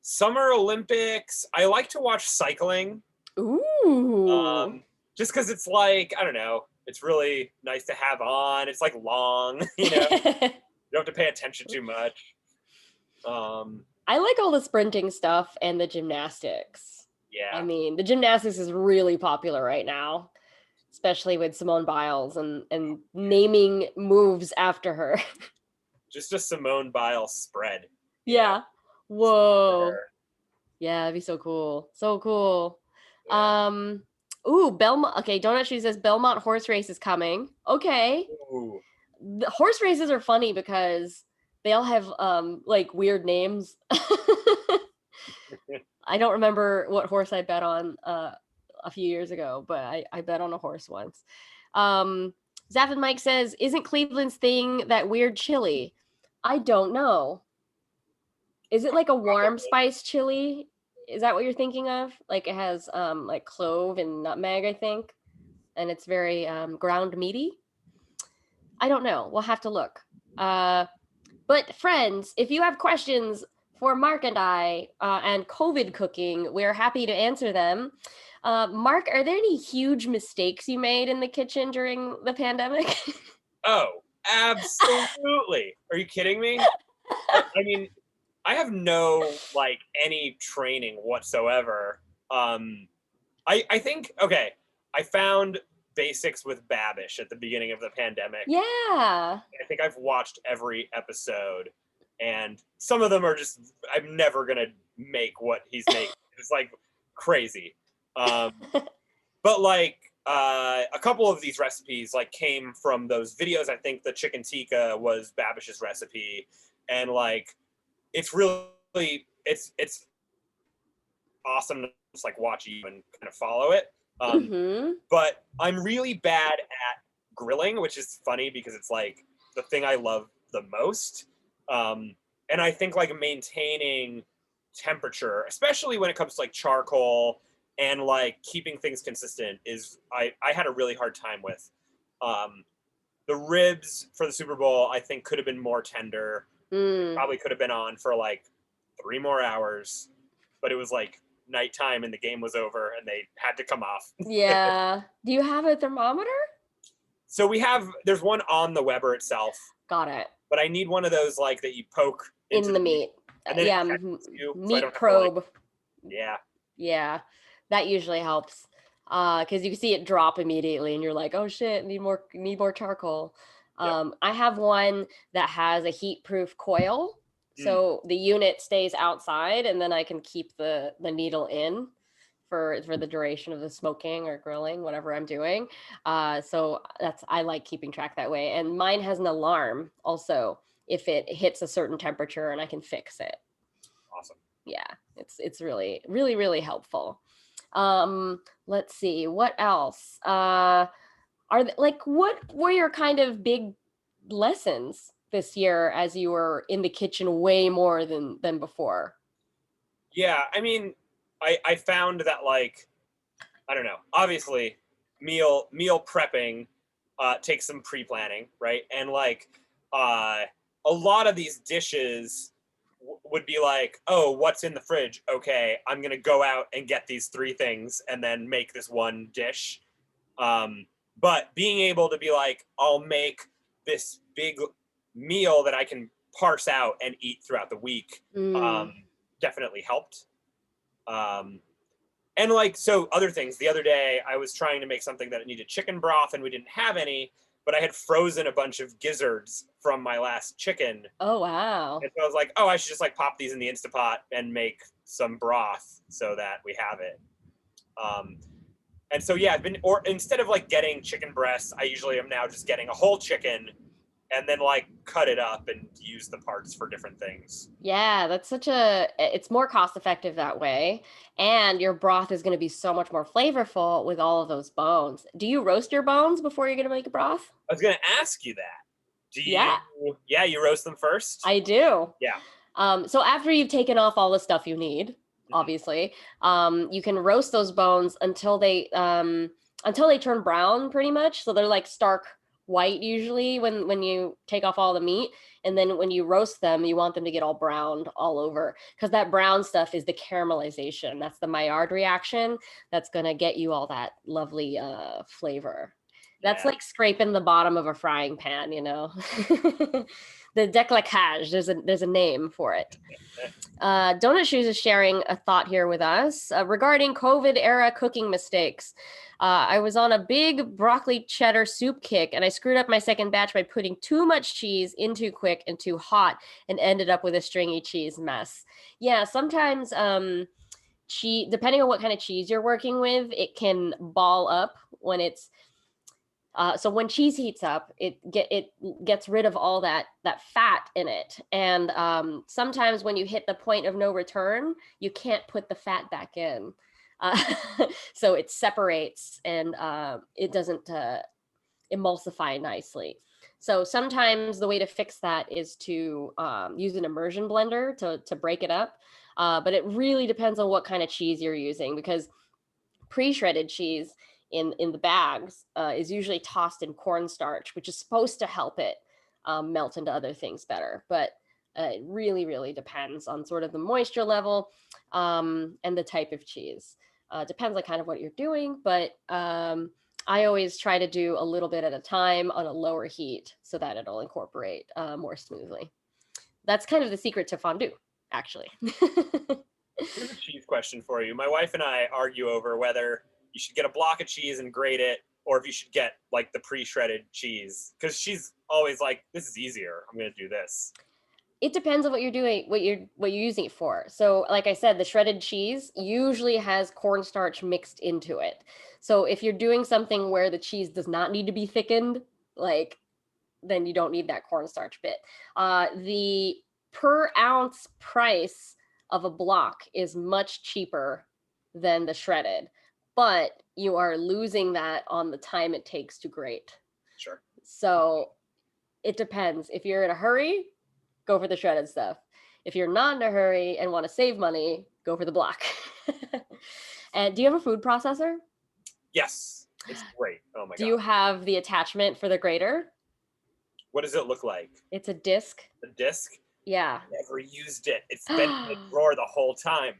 Summer Olympics. I like to watch cycling. Ooh. Just because it's like, I don't know, it's really nice to have on. It's like long, you don't have to pay attention too much. I like all the sprinting stuff and the gymnastics. Yeah. I mean, the gymnastics is really popular right now, especially with Simone Biles and naming moves after her. Just a Simone Biles spread. Yeah. Whoa. Yeah, that'd be so cool. So cool. Yeah. Ooh, Belmont. Okay, Donut Shoe says Belmont horse race is coming. Okay. Ooh. The horse races are funny because they all have like weird names. I don't remember what horse I bet on a few years ago, but I bet on a horse once. Zaffin Mike says, isn't Cleveland's thing that weird chili? I don't know. Is it like a warm spice chili? Is that what you're thinking of? Like it has like clove and nutmeg, I think. And it's very ground meaty. I don't know. We'll have to look. But friends, if you have questions for Mark and I and COVID cooking, we're happy to answer them. Mark, are there any huge mistakes you made in the kitchen during the pandemic? Oh, absolutely. Are you kidding me? I mean, I have no any training whatsoever. I think, okay, I found basics with Babish at the beginning of the pandemic. Yeah. I think I've watched every episode, and some of them are just, I'm never gonna make what he's making. It's like crazy. But a couple of these recipes came from those videos. I think the chicken tikka was Babish's recipe, and it's really it's awesome to just watch you and kind of follow it. But I'm really bad at grilling, which is funny because it's the thing I love the most. And I think maintaining temperature, especially when it comes to charcoal and keeping things consistent, is I had a really hard time with. The ribs for the Super Bowl, I think, could have been more tender. Probably could have been on for 3 more hours, but it was nighttime and the game was over and they had to come off. Yeah. Do you have a thermometer? So there's one on the Weber itself. Got it. But I need one of those that you poke into the meat. And then yeah, meat probe. Yeah. Yeah. That usually helps. Because you can see it drop immediately and you're like, oh shit, need more charcoal. I have one that has a heat-proof coil. So the unit stays outside and then I can keep the needle in for the duration of the smoking or grilling, whatever I'm doing. So I like keeping track that way. And mine has an alarm also if it hits a certain temperature, and I can fix it. Awesome. Yeah, it's really, really, really helpful. Let's see, what else? What were your kind of big lessons this year as you were in the kitchen way more than before? Yeah, I mean, I found that I don't know, obviously meal prepping takes some pre-planning, right? And a lot of these dishes would be oh, what's in the fridge? Okay, I'm gonna go out and get these 3 things and then make this one dish. But being able to be I'll make this big meal that I can parse out and eat throughout the week definitely helped. And like, so other things, the other day I was trying to make something that needed chicken broth and we didn't have any, but I had frozen a bunch of gizzards from my last chicken. Oh, wow. And so I was like, oh, I should just like pop these in the Instapot and make some broth so that we have it. And so, yeah, or instead of like getting chicken breasts, I usually am now just getting a whole chicken and then like cut it up and use the parts for different things. Yeah, it's more cost effective that way. And your broth is going to be so much more flavorful with all of those bones. Do you roast your bones before you're going to make a broth? I was going to ask you that. Do you? Yeah. Yeah, you roast them first? I do. Yeah. So after you've taken off all the stuff you need, obviously, you can roast those bones until they turn brown, pretty much. So they're like stark white usually when you take off all the meat, and then when you roast them, you want them to get all browned all over, because that brown stuff is the caramelization. That's the Maillard reaction that's gonna get you all that lovely flavor. That's like scraping the bottom of a frying pan, you know. The déclaquage, there's a name for it. Donut Shoes is sharing a thought here with us regarding COVID era cooking mistakes. I was on a big broccoli cheddar soup kick, and I screwed up my second batch by putting too much cheese in too quick and too hot, and ended up with a stringy cheese mess. Yeah, sometimes cheese, depending on what kind of cheese you're working with, it can ball up when it's so when cheese heats up, it gets rid of all that fat in it, and sometimes when you hit the point of no return, you can't put the fat back in, so it separates, and it doesn't emulsify nicely. So sometimes the way to fix that is to use an immersion blender to break it up, but it really depends on what kind of cheese you're using, because pre-shredded cheese in the bags is usually tossed in cornstarch, which is supposed to help it melt into other things better. But it really, really depends on sort of the moisture level and the type of cheese. Depends on kind of what you're doing, but I always try to do a little bit at a time on a lower heat so that it'll incorporate more smoothly. That's kind of the secret to fondue, actually. Here's a cheese question for you. My wife and I argue over whether you should get a block of cheese and grate it, or if you should get like the pre-shredded cheese, because she's always like, this is easier, I'm going to do this. It depends on what you're doing, what you're using it for. So like I said, the shredded cheese usually has cornstarch mixed into it. So if you're doing something where the cheese does not need to be thickened, like, then you don't need that cornstarch bit. The per ounce price of a block is much cheaper than the shredded, but you are losing that on the time it takes to grate. Sure. So it depends. If you're in a hurry, go for the shredded stuff. If you're not in a hurry and want to save money, go for the block. And do you have a food processor? Yes, it's great. Oh my god. Do you have the attachment for the grater? What does it look like? It's a disc. A disc? Yeah. Never used it. It's been in the drawer the whole time.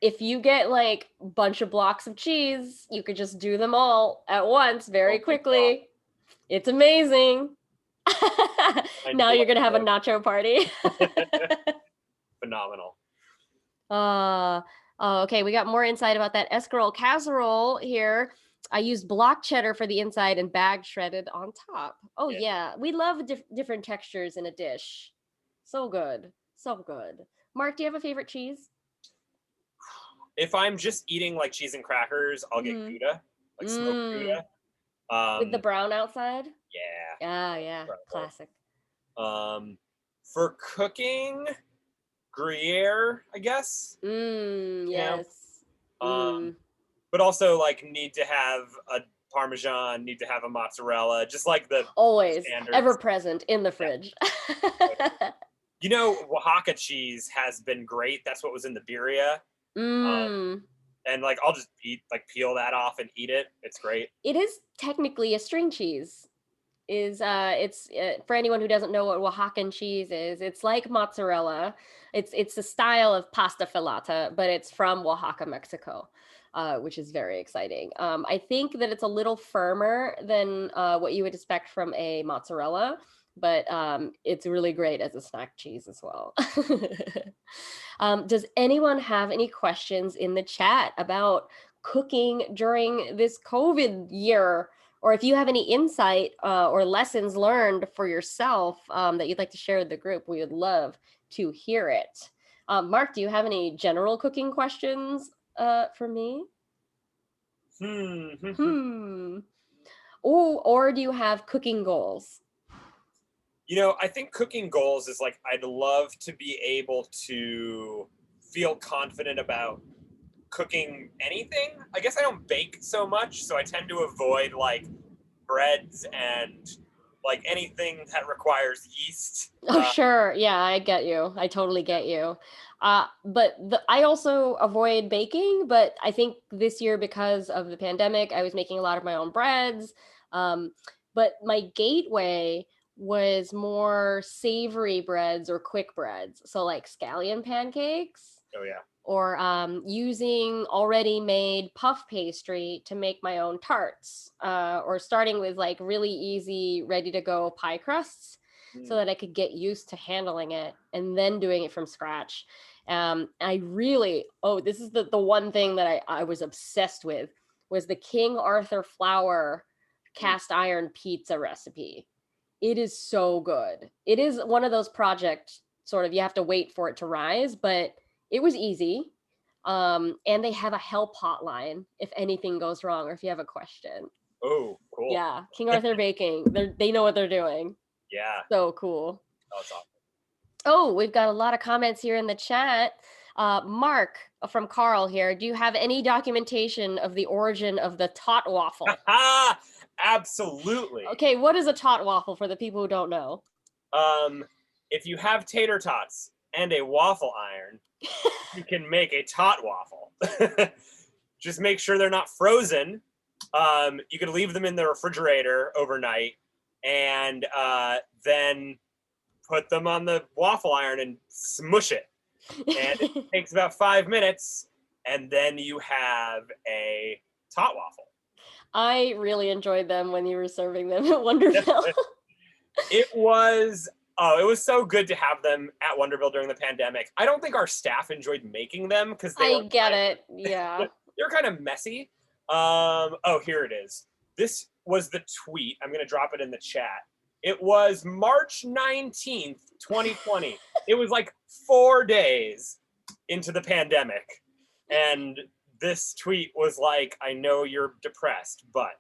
If you get like a bunch of blocks of cheese, you could just do them all at once very quickly. It's amazing. Now you're gonna have a nacho party. Phenomenal. Okay, we got more insight about that escarole casserole here. I used block cheddar for the inside and bag shredded on top. Oh yeah. We love different textures in a dish. So good. So good. Mark, do you have a favorite cheese? If I'm just eating like cheese and crackers, I'll get Gouda, like smoked Gouda. With the brown outside? Yeah. Yeah. Incredible. Classic. For cooking, Gruyere, I guess. Yes. But also like need to have a Parmesan, need to have a mozzarella, just like the always standards. Ever present in the fridge. You know, Oaxaca cheese has been great. That's what was in the birria. And like I'll just peel that off and eat it. It's great. It is technically a string cheese. It's for anyone who doesn't know what Oaxacan cheese is, it's like mozzarella. It's a style of pasta filata, but it's from Oaxaca, Mexico, which is very exciting. I think that it's a little firmer than what you would expect from a mozzarella, but it's really great as a snack cheese as well. Does anyone have any questions in the chat about cooking during this COVID year? Or if you have any insight or lessons learned for yourself that you'd like to share with the group, we would love to hear it. Mark, do you have any general cooking questions for me? Or do you have cooking goals? You know, I think cooking goals is like, I'd love to be able to feel confident about cooking anything. I guess I don't bake so much, so I tend to avoid like breads and like anything that requires yeast. Oh, sure. Yeah, I get you. I totally get you. But I also avoid baking, but I think this year, because of the pandemic, I was making a lot of my own breads. But my gateway was more savory breads or quick breads. So like scallion pancakes. Oh yeah. Or using already made puff pastry to make my own tarts, or starting with like really easy, ready to go pie crusts so that I could get used to handling it and then doing it from scratch. I really, this is the one thing that I was obsessed with was the King Arthur flour cast iron pizza recipe. It is so good. It is one of those projects sort of you have to wait for it to rise, but it was easy. And they have a help hotline if anything goes wrong or if you have a question. Oh, cool. Yeah, King Arthur Baking. They know what they're doing. Yeah. So cool. Oh, that's awesome. Oh, we've got a lot of comments here in the chat. Mark from Carl here. Do you have any documentation of the origin of the Tot Waffle? Absolutely. Okay, what is a Tot Waffle for the people who don't know? If you have tater tots and a waffle iron, you can make a tot waffle. Just make sure they're not frozen. You can leave them in the refrigerator overnight and then put them on the waffle iron and smush it. And it takes about 5 minutes, and then you have a tot waffle. I really enjoyed them when you were serving them at Wonderville. It was so good to have them at Wonderville during the pandemic. I don't think our staff enjoyed making them because I get it. Yeah. They're kind of messy. Here it is. This was the tweet. I'm going to drop it in the chat. It was March 19th, 2020. It was like 4 days into the pandemic. And this tweet was like, I know you're depressed, but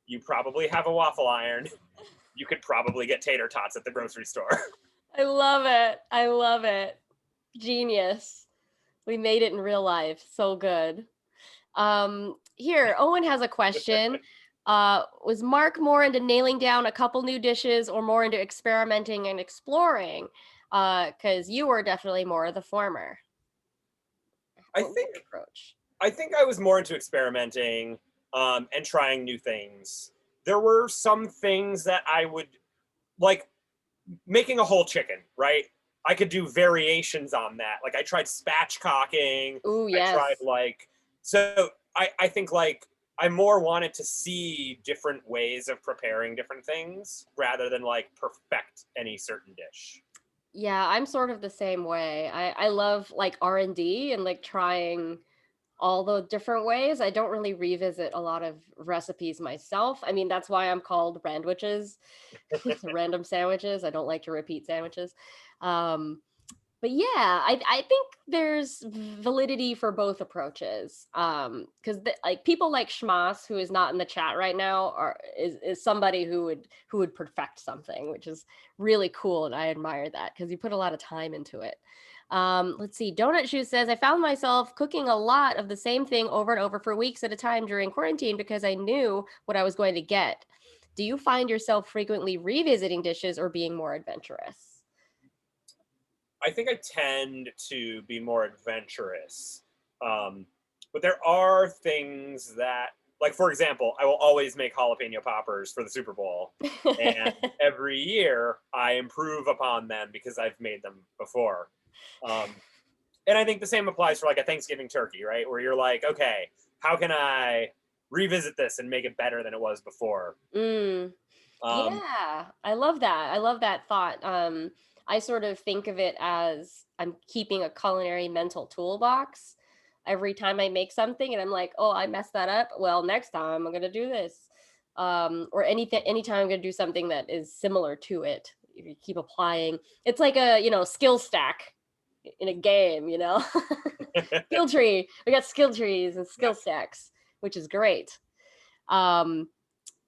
you probably have a waffle iron. You could probably get tater tots at the grocery store. I love it. I love it. Genius. We made it in real life. So good. Here, Owen has a question. Was Mark more into nailing down a couple new dishes or more into experimenting and exploring? Because you were definitely more of the former. I think I was more into experimenting and trying new things. There were some things that I would like making a whole chicken, right? I could do variations on that. Like I tried spatchcocking. Ooh, yes. I tried I think like I more wanted to see different ways of preparing different things rather than like perfect any certain dish. Yeah, I'm sort of the same way. I love like R&D and like trying all the different ways. I don't really revisit a lot of recipes myself. I mean, that's why I'm called Randwiches, random sandwiches. I don't like to repeat sandwiches. But yeah, I think there's validity for both approaches. Because like people like Schmas, who is not in the chat right now, is somebody who would perfect something, which is really cool, and I admire that because you put a lot of time into it. Let's see. Donut Shoe says, I found myself cooking a lot of the same thing over and over for weeks at a time during quarantine because I knew what I was going to get. Do you find yourself frequently revisiting dishes or being more adventurous? I think I tend to be more adventurous. But there are things that, like, for example, I will always make jalapeno poppers for the Super Bowl. And every year I improve upon them because I've made them before. And I think the same applies for like a Thanksgiving turkey, right? Where you're like, okay, how can I revisit this and make it better than it was before? Yeah, I love that. I love that thought. I sort of think of it as I'm keeping a culinary mental toolbox every time I make something, and I'm like, oh, I messed that up. Well, next time I'm gonna do this. Or anytime I'm gonna do something that is similar to it. If you keep applying, it's like a skill stack in a game. Skill tree. We got skill trees and skill stacks, which is great. Um,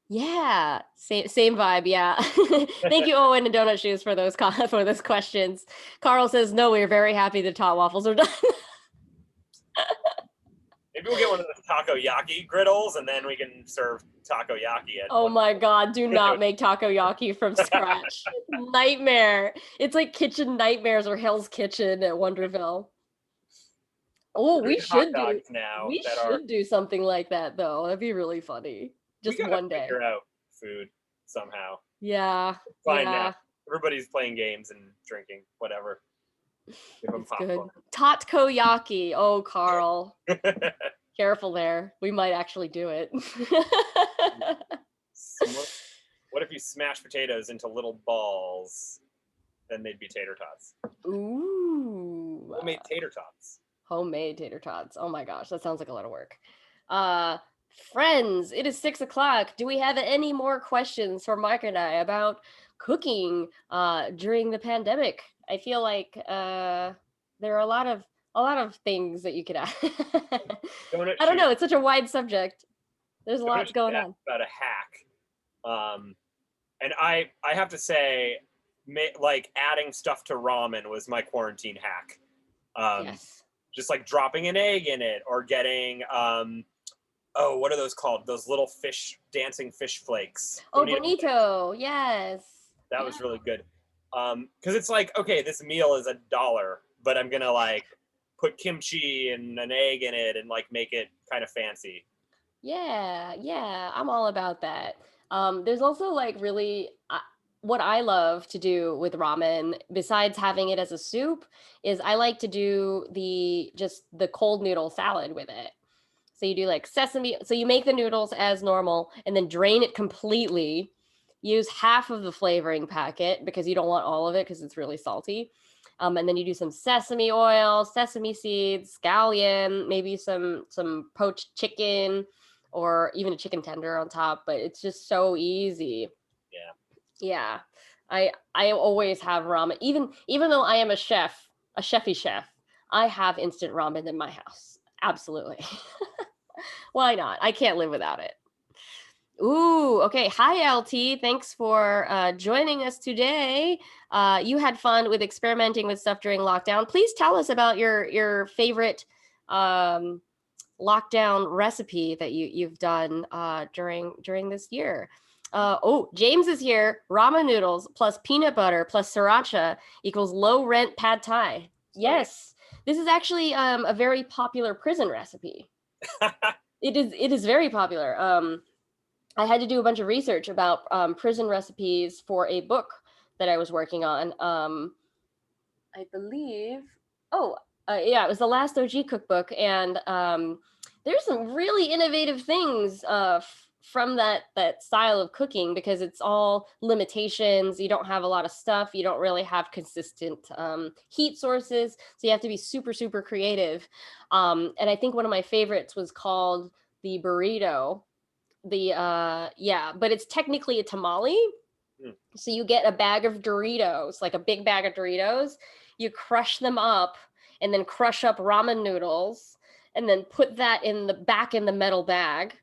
yeah, same vibe. Yeah. Thank you, Owen and Donut Shoes, for for those questions. Carl says, no, we're very happy the Tot Waffles are done. Maybe we'll get one of the takoyaki griddles, and then we can serve takoyaki. Oh my God, do not make takoyaki from scratch. Nightmare. It's like Kitchen Nightmares or Hell's Kitchen at Wonderville. Oh, we should do something like that, though. That'd be really funny. Just we gotta one day. figure out food somehow. Yeah. Fine now. Everybody's playing games and drinking, whatever. Give them popcorn. Takoyaki. Oh, Carl. Careful there. We might actually do it. What if you smash potatoes into little balls? Then they'd be tater tots. Ooh. Homemade tater tots. Homemade tater tots. Oh my gosh, that sounds like a lot of work. Friends, it is 6 o'clock. Do we have any more questions for Mark and I about cooking during the pandemic? I feel like there are a lot of things that you could ask. I don't know. It's such a wide subject. There's a lot going on. About a hack, and I have to say, like adding stuff to ramen was my quarantine hack. Yes. Just like dropping an egg in it, or getting what are those called? Those little dancing fish flakes. Oh, bonito. Yes. That was really good. Because it's like, okay, this meal is $1, but I'm gonna like put kimchi and an egg in it and like make it kind of fancy. Yeah, I'm all about that. There's also like really what I love to do with ramen, besides having it as a soup, is I like to do the cold noodle salad with it. So you do like sesame, so you make the noodles as normal and then drain it completely. Use half of the flavoring packet because you don't want all of it because it's really salty. And then you do some sesame oil, sesame seeds, scallion, maybe some poached chicken, or even a chicken tender on top. But it's just so easy. Yeah. I always have ramen. Even though I am a chef, a chefy chef, I have instant ramen in my house. Absolutely. Why not? I can't live without it. Ooh, okay. Hi, LT. Thanks for joining us today. You had fun with experimenting with stuff during lockdown. Please tell us about your favorite lockdown recipe that you've done during this year. James is here. Ramen noodles plus peanut butter plus sriracha equals low rent pad thai. Yes, this is actually a very popular prison recipe. It is very popular. I had to do a bunch of research about prison recipes for a book that I was working on. I believe. It was the last OG cookbook, and there's some really innovative things from that style of cooking, because it's all limitations. You don't have a lot of stuff. You don't really have consistent heat sources, so you have to be super, super creative. And I think one of my favorites was called the burrito. But it's technically a tamale. So you get a bag of Doritos, like a big bag of Doritos. You crush them up and then crush up ramen noodles and then put that in the metal bag.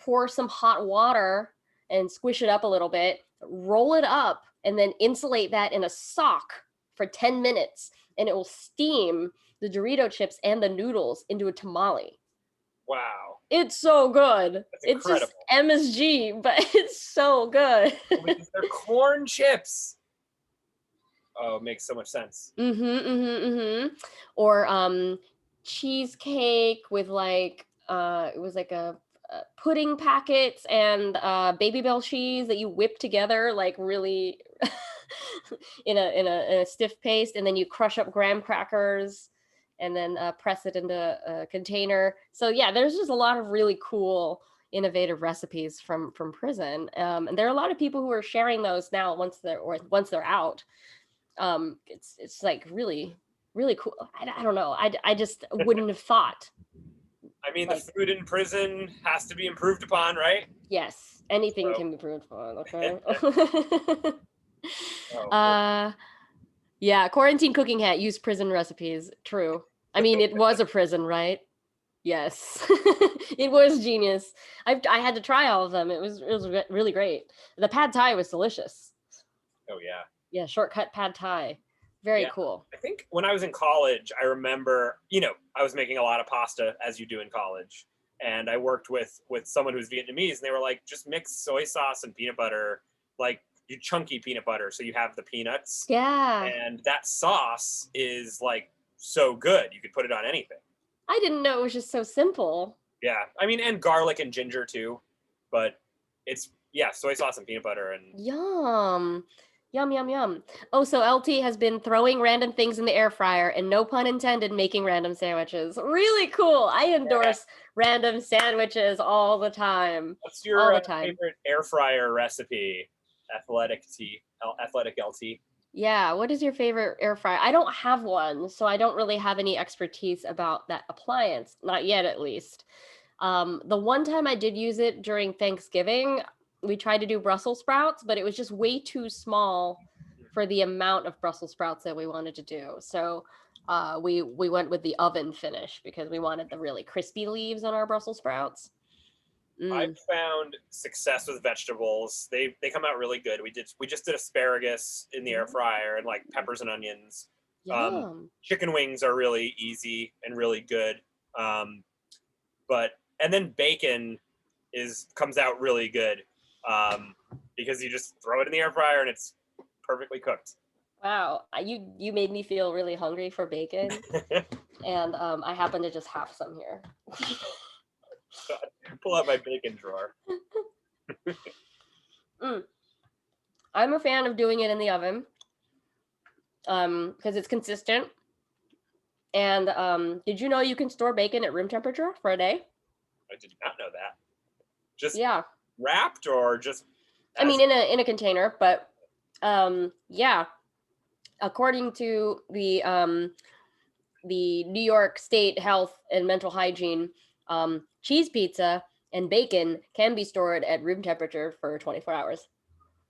Pour some hot water and squish it up a little bit, roll it up, and then insulate that in a sock for 10 minutes, and it will steam the Dorito chips and the noodles into a tamale. Wow. It's so good. It's just MSG, but it's so good. They're corn chips. Oh, it makes so much sense. Or cheesecake with like it was like a pudding packets and baby bell cheese that you whip together like really in a stiff paste, and then you crush up graham crackers and then press it into a container. So yeah, there's just a lot of really cool, innovative recipes from prison. And there are a lot of people who are sharing those now once they're out. It's like really, really cool. I don't know. I just wouldn't have thought. I mean, Like, the food in prison has to be improved upon, right? yes, anything So. can be improved upon. Okay. Oh, Yeah, quarantine cooking hat, use prison recipes. True. I mean, it was a prison, right? Yes. It was genius. I had to try all of them. It was really great. The pad thai was delicious. oh yeah. Yeah, shortcut pad thai. Very Yeah. cool. I think when I was in college, I remember, I was making a lot of pasta as you do in college. And I worked with someone who's Vietnamese, and they were like, just mix soy sauce and peanut butter, like you chunky peanut butter, so you have the peanuts. Yeah. And that sauce is like so good. You could put it on anything. I didn't know it was just so simple. Yeah. I mean, and garlic and ginger too. But it's, yeah, soy sauce and peanut butter. And Yum. Yum, yum, yum. Oh, so LT has been throwing random things in the air fryer and no pun intended, making random sandwiches. Really cool. I endorse random sandwiches all the time. what's All your the time. favorite air fryer recipe? Athletic LT. Yeah. What is your favorite air fryer? I don't have one, so I don't really have any expertise about that appliance. Not yet, at least. The one time I did use it during Thanksgiving, we tried to do Brussels sprouts, but it was just way too small for the amount of Brussels sprouts that we wanted to do. So we went with the oven finish because we wanted the really crispy leaves on our Brussels sprouts. I've found success with vegetables. They come out really good. We just did asparagus in the air fryer and like peppers and onions. Yum. Chicken wings are really easy and really good. And then bacon comes out really good because you just throw it in the air fryer and it's perfectly cooked. Wow, you made me feel really hungry for bacon, and I happen to just have some here. Pull out my bacon drawer. I'm a fan of doing it in the oven because it's consistent. And did you know you can store bacon at room temperature for a day? I did not know that. Just Yeah. wrapped or just? I mean, in a container, but yeah. According to the New York State Health and Mental Hygiene, cheese pizza and bacon can be stored at room temperature for 24 hours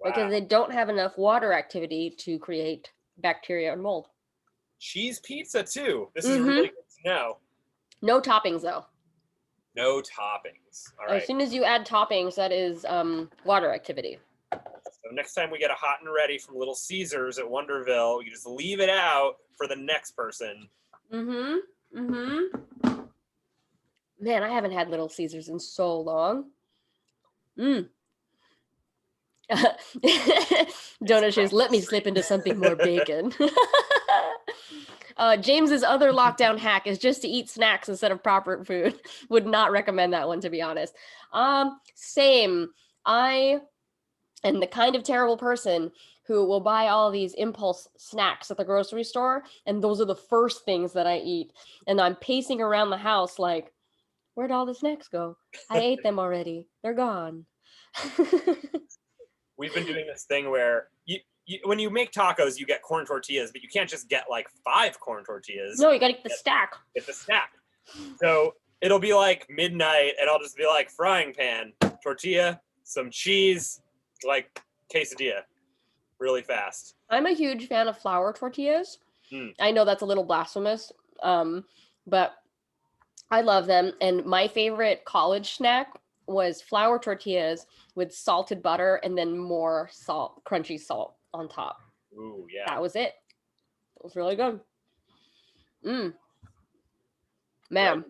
because they don't have enough water activity to create bacteria and mold. Cheese pizza too. This is really good to know. No toppings though. No toppings. All right. As soon as you add toppings, that is water activity. So next time we get a hot and ready from Little Caesars at Wonderville, you just leave it out for the next person. Man, I haven't had Little Caesars in so long. Donut shoes, let me slip into something more bacon. James's other lockdown hack is just to eat snacks instead of proper food. Would not recommend that one, to be honest. Same. I am the kind of terrible person who will buy all these impulse snacks at the grocery store, and those are the first things that I eat. And I'm pacing around the house like, where'd all the snacks go? I ate them already. They're gone. We've been doing this thing where when you make tacos, you get corn tortillas, but you can't just get like 5 corn tortillas. No, you gotta get the stack. Get the stack. So it'll be like midnight, and I'll just be like, frying pan, tortilla, some cheese, like quesadilla, really fast. I'm a huge fan of flour tortillas. I know that's a little blasphemous, but I love them. And my favorite college snack was flour tortillas with salted butter and then more salt, crunchy salt on top. Ooh, yeah. That was it. It was really good. Man.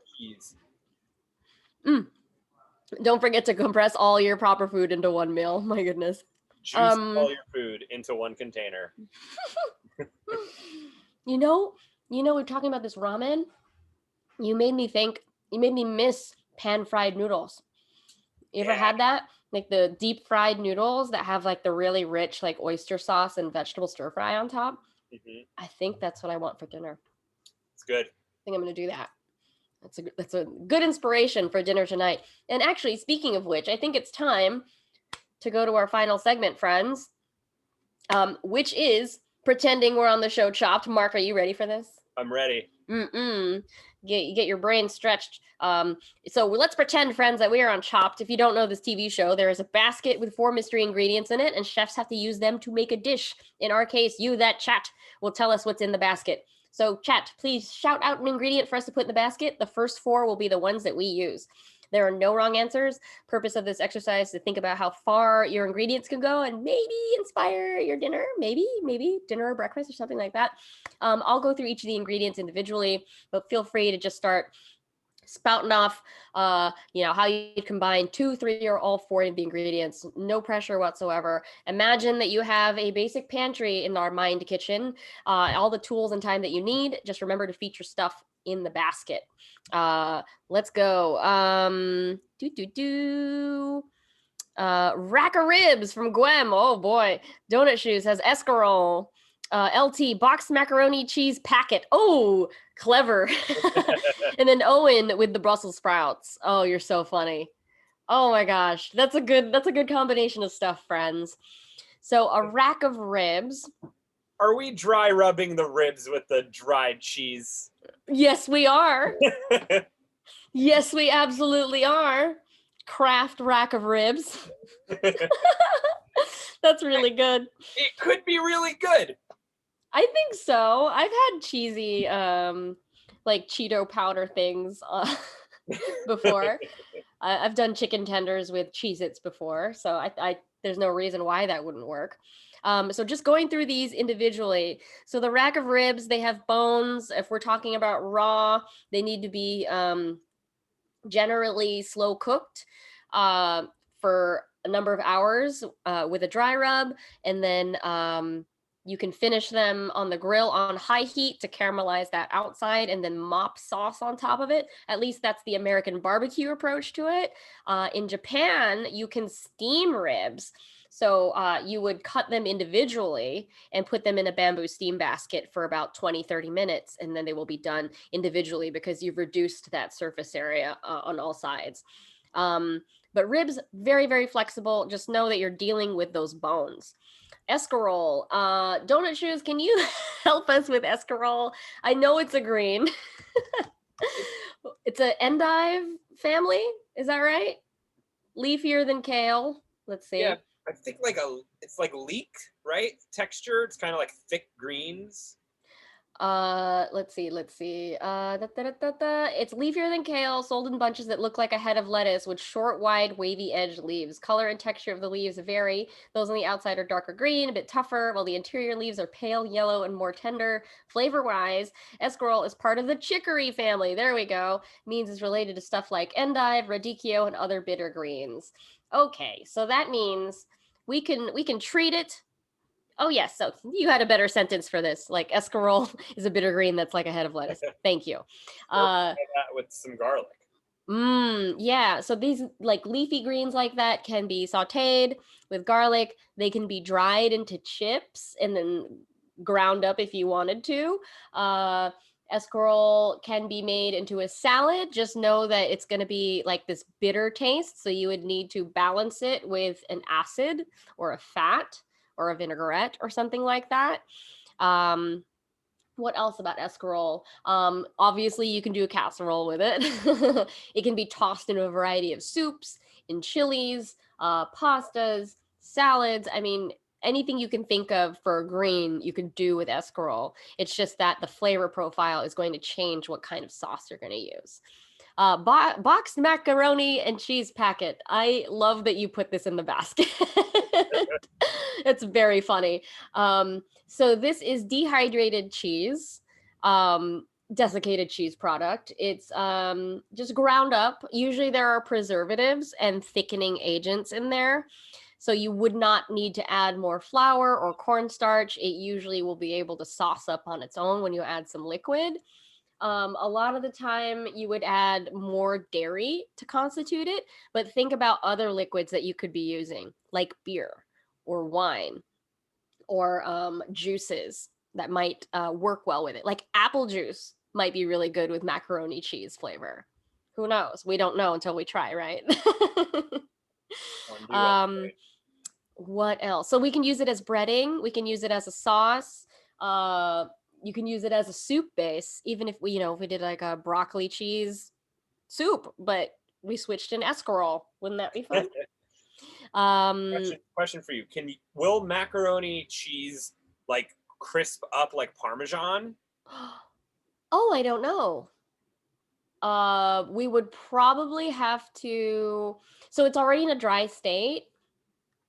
Don't forget to compress all your proper food into one meal. My goodness. Juice all your food into one container. You know, we're talking about this ramen. You made me miss pan-fried noodles. You ever had that? Like the deep fried noodles that have like the really rich like oyster sauce and vegetable stir fry on top. I think that's what I want for dinner. It's good. I think I'm gonna do that. That's a good inspiration for dinner tonight. And actually, speaking of which, I think it's time to go to our final segment, friends, which is pretending we're on the show Chopped. Mark, are you ready for this? I'm ready. Get your brain stretched. So let's pretend, friends, that we are on Chopped. If you don't know this TV show, there is a basket with 4 mystery ingredients in it, and chefs have to use them to make a dish. In our case, you, that chat, will tell us what's in the basket. So chat, please shout out an ingredient for us to put in the basket. The first 4 will be the ones that we use. There are no wrong answers. Purpose of this exercise is to think about how far your ingredients can go and maybe inspire your dinner, maybe dinner or breakfast or something like that. I'll go through each of the ingredients individually, but feel free to just start spouting off, how you combine 2, 3, or all 4 of the ingredients. No pressure whatsoever. Imagine that you have a basic pantry in our mind kitchen, all the tools and time that you need. Just remember to feature stuff in the basket. Let's go. Rack of ribs from Gwem. Oh boy. Donut Shoes has escarole. LT, boxed macaroni cheese packet. Oh, clever. And then Owen with the Brussels sprouts. Oh, you're so funny. Oh my gosh. That's a good combination of stuff, friends. So a rack of ribs. Are we dry rubbing the ribs with the dried cheese? Yes, we are. Yes, we absolutely are. Kraft rack of ribs. That's really good. It could be really good. I think so. I've had cheesy, like Cheeto powder things before. I've done chicken tenders with Cheez-Its before, so I there's no reason why that wouldn't work. So just going through these individually. So the rack of ribs, they have bones. If we're talking about raw, they need to be generally slow cooked for a number of hours with a dry rub, and then you can finish them on the grill on high heat to caramelize that outside and then mop sauce on top of it. At least that's the American barbecue approach to it. In Japan, you can steam ribs. So you would cut them individually and put them in a bamboo steam basket for about 20, 30 minutes, and then they will be done individually because you've reduced that surface area on all sides. But ribs, very, very flexible. Just know that you're dealing with those bones. Escarole. Donut Shoes, can you help us with escarole? I know it's a green. It's an endive family. Is that right? Leafier than kale. Let's see. Yeah, I think it's like leek, right? Texture. It's kind of like thick greens. Let's see. It's leafier than kale, sold in bunches that look like a head of lettuce with short, wide, wavy edged leaves. Color and texture of the leaves vary. Those on the outside are darker green, a bit tougher, while the interior leaves are pale yellow and more tender. Flavor-wise, escarole is part of the chicory family. There we go. Means it's related to stuff like endive, radicchio, and other bitter greens. Okay, so that means we can treat it. Oh, yes. So you had a better sentence for this. Like escarole is a bitter green that's like a head of lettuce. Thank you. That with some garlic. Yeah. So these like leafy greens like that can be sauteed with garlic. They can be dried into chips and then ground up if you wanted to. Escarole can be made into a salad. Just know that it's going to be like this bitter taste. So you would need to balance it with an acid or a fat or a vinaigrette or something like that. What else about escarole? Obviously, you can do a casserole with it. It can be tossed in a variety of soups, in chilies, pastas, salads. I mean, anything you can think of for a green, you can do with escarole. It's just that the flavor profile is going to change what kind of sauce you're going to use. Boxed macaroni and cheese packet. I love that you put this in the basket. It's very funny. So this is dehydrated cheese, desiccated cheese product. It's just ground up. Usually there are preservatives and thickening agents in there. So you would not need to add more flour or cornstarch. It usually will be able to sauce up on its own when you add some liquid. A lot of the time you would add more dairy to constitute it, but think about other liquids that you could be using, like beer or wine or juices that might work well with it, like apple juice. might be really good with macaroni cheese flavor. Who knows? We don't know until we try, right? Fondue all the um, way. what else? So we can use it as breading. We can use it as a sauce. You can use it as a soup base, even if we, if we did like a broccoli cheese soup, but we switched an escarole. Wouldn't that be fun? Question for you. Will macaroni cheese like crisp up like Parmesan? Oh, I don't know. We would probably have to. So it's already in a dry state,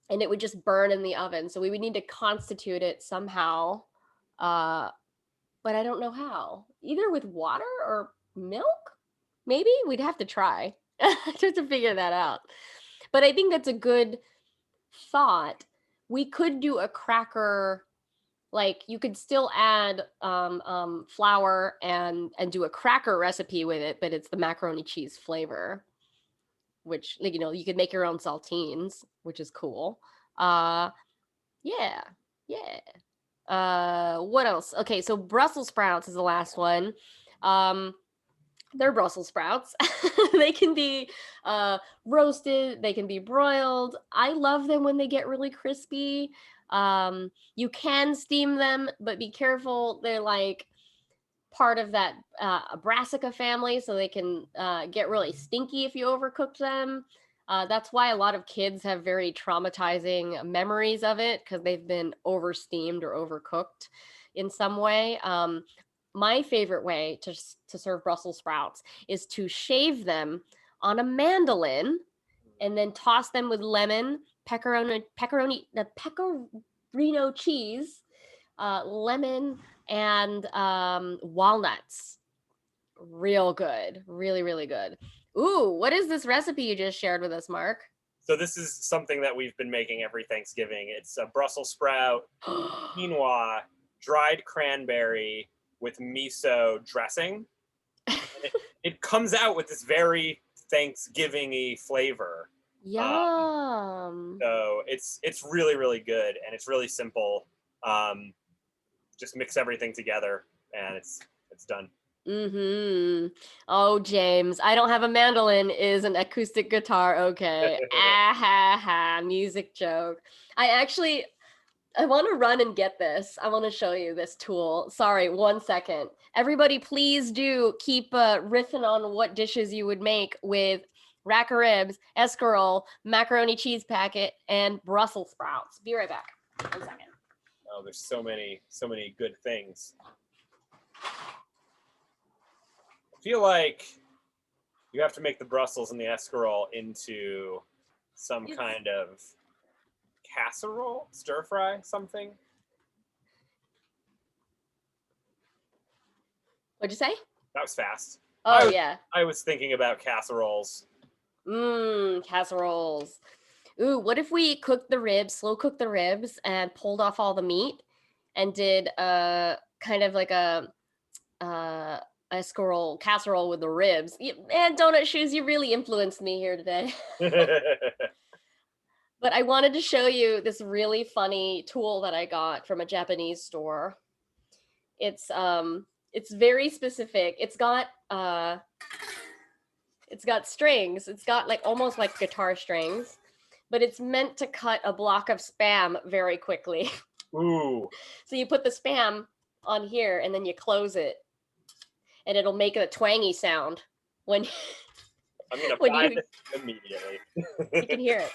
and it would just burn in the oven. So we would need to constitute it somehow. Uh, but I don't know how. Either with water or milk? Maybe we'd have to try just to figure that out. But I think that's a good thought. We could do a cracker, like you could still add flour and do a cracker recipe with it, but it's the macaroni cheese flavor, which, like, you could make your own saltines, which is cool. Yeah, yeah. What else? Okay, so Brussels sprouts is the last one. They're Brussels sprouts. They can be roasted, they can be broiled. I love them when they get really crispy. You can steam them, but be careful. They're like part of that brassica family, so they can get really stinky if you overcook them. That's why a lot of kids have very traumatizing memories of it, because they've been over steamed or overcooked in some way. My favorite way to serve Brussels sprouts is to shave them on a mandolin and then toss them with lemon, pecorino cheese, lemon, and walnuts. Real good. Really, really good. Ooh, what is this recipe you just shared with us, Mark? So this is something that we've been making every Thanksgiving. It's a Brussels sprout, quinoa, dried cranberry with miso dressing. It comes out with this very Thanksgiving-y flavor. Yum. So it's really, really good, and it's really simple. Just mix everything together and it's done. Oh, James, I don't have a mandolin is an acoustic guitar. Okay. Ah ha ha. Music joke. I want to run and get this. I want to show you this tool. Sorry, 1 second. Everybody, please do keep riffing on what dishes you would make with rack of ribs, escarole, macaroni cheese packet, and Brussels sprouts. Be right back. 1 second. Oh, there's so many good things. I feel like you have to make the Brussels and the escarole into some kind of casserole, stir fry, something. What'd you say? That was fast. Oh, yeah. I was thinking about casseroles. Casseroles. Ooh, what if we slow cooked the ribs and pulled off all the meat and did kind of like a escarole casserole with the ribs. And Donut Shoes, you really influenced me here today. But I wanted to show you this really funny tool that I got from a Japanese store. It's very specific. It's got strings. It's got like almost like guitar strings, but it's meant to cut a block of Spam very quickly. Ooh. So you put the Spam on here and then you close it, and it'll make a twangy sound when I'm gonna buy this immediately. You can hear it.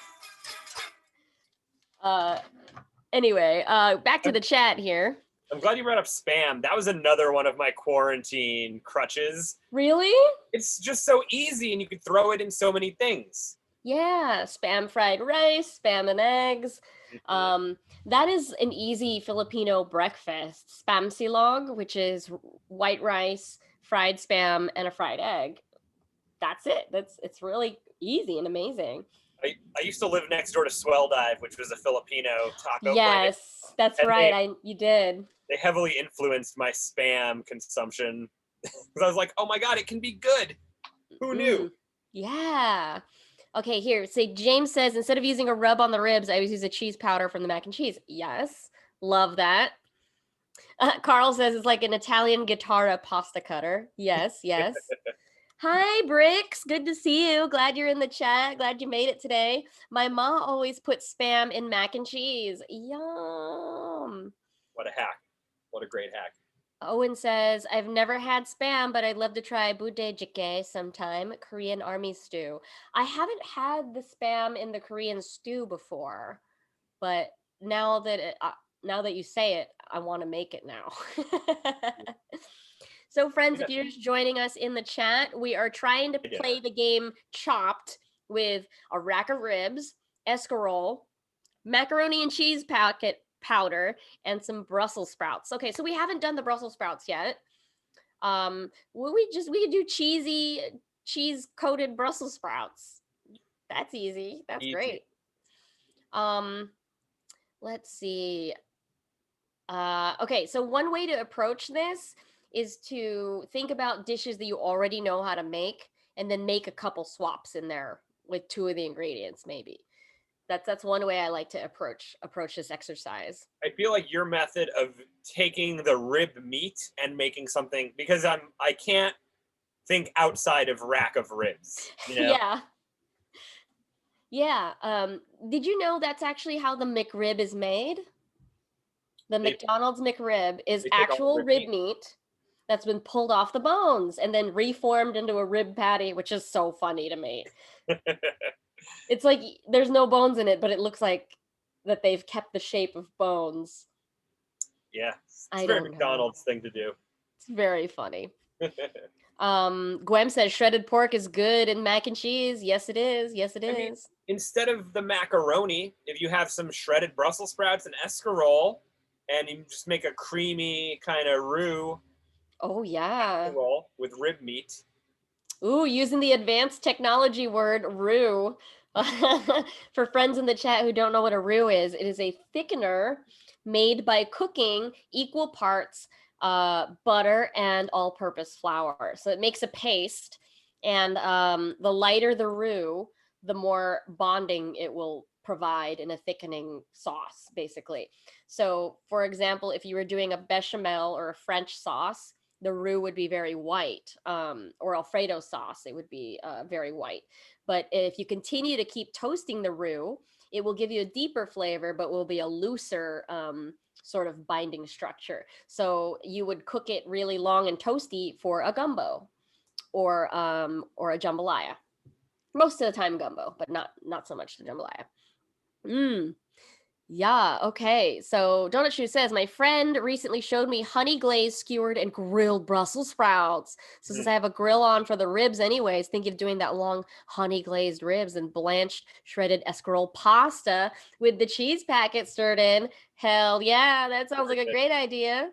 Anyway, back to the chat here. I'm glad you brought up Spam. That was another one of my quarantine crutches. Really? It's just so easy, and you could throw it in so many things. Yeah, Spam fried rice, Spam and eggs. That is an easy Filipino breakfast. Spam silog, which is white rice, fried Spam, and a fried egg. That's it. It's really easy and amazing. I used to live next door to Swell Dive, which was a Filipino taco place. Yes, that's right. You did. They heavily influenced my Spam consumption because I was like, oh my God, it can be good. Who knew? Yeah. Okay, here. Say James says, instead of using a rub on the ribs, I always use a cheese powder from the mac and cheese. Yes. Love that. Carl says it's like an Italian guitarra pasta cutter. Yes, yes. Hi, Bricks. Good to see you. Glad you're in the chat. Glad you made it today. My mom always puts spam in mac and cheese. Yum. What a hack. What a great hack. Owen says, I've never had spam, but I'd love to try budae sometime, Korean army stew. I haven't had the spam in the Korean stew before, but now that you say it, I want to make it now. So, friends, if you're just joining us in the chat, we are trying to play the game Chopped with a rack of ribs, escarole, macaroni and cheese packet powder, and some Brussels sprouts. Okay, so we haven't done the Brussels sprouts yet. We could do cheese coated Brussels sprouts. That's easy. That's great. Let's see. Okay, so one way to approach this is to think about dishes that you already know how to make and then make a couple swaps in there with two of the ingredients maybe. That's one way I like to approach this exercise. I feel like your method of taking the rib meat and making something, because I can't think outside of rack of ribs, you know? Yeah. Yeah. Did you know that's actually how the McRib is made? The McDonald's McRib is actual rib meat that's been pulled off the bones and then reformed into a rib patty, which is so funny to me. It's like there's no bones in it, but it looks like that they've kept the shape of bones. Yeah, it's a very McDonald's thing to do. It's very funny. Gwem says shredded pork is good in mac and cheese. Yes, it is. Yes, it is. Mean, instead of the macaroni, if you have some shredded Brussels sprouts and escarole, and you just make a creamy kind of roux. Oh yeah. With rib meat. Ooh, using the advanced technology word roux. For friends in the chat who don't know what a roux is, it is a thickener made by cooking equal parts butter and all-purpose flour. So it makes a paste, and the lighter the roux, the more bonding it will provide in a thickening sauce, basically. So, for example, if you were doing a bechamel or a French sauce, the roux would be very white, or Alfredo sauce, it would be very white. But if you continue to keep toasting the roux, it will give you a deeper flavor, but will be a looser sort of binding structure. So you would cook it really long and toasty for a gumbo or a jambalaya. Most of the time gumbo, but not so much the jambalaya. Yeah, okay. So Donut Shoe says, my friend recently showed me honey glazed, skewered, and grilled Brussels sprouts. So since I have a grill on for the ribs anyways, thinking of doing that long honey glazed ribs and blanched shredded escarole pasta with the cheese packet stirred in. Hell yeah, that sounds like a great idea.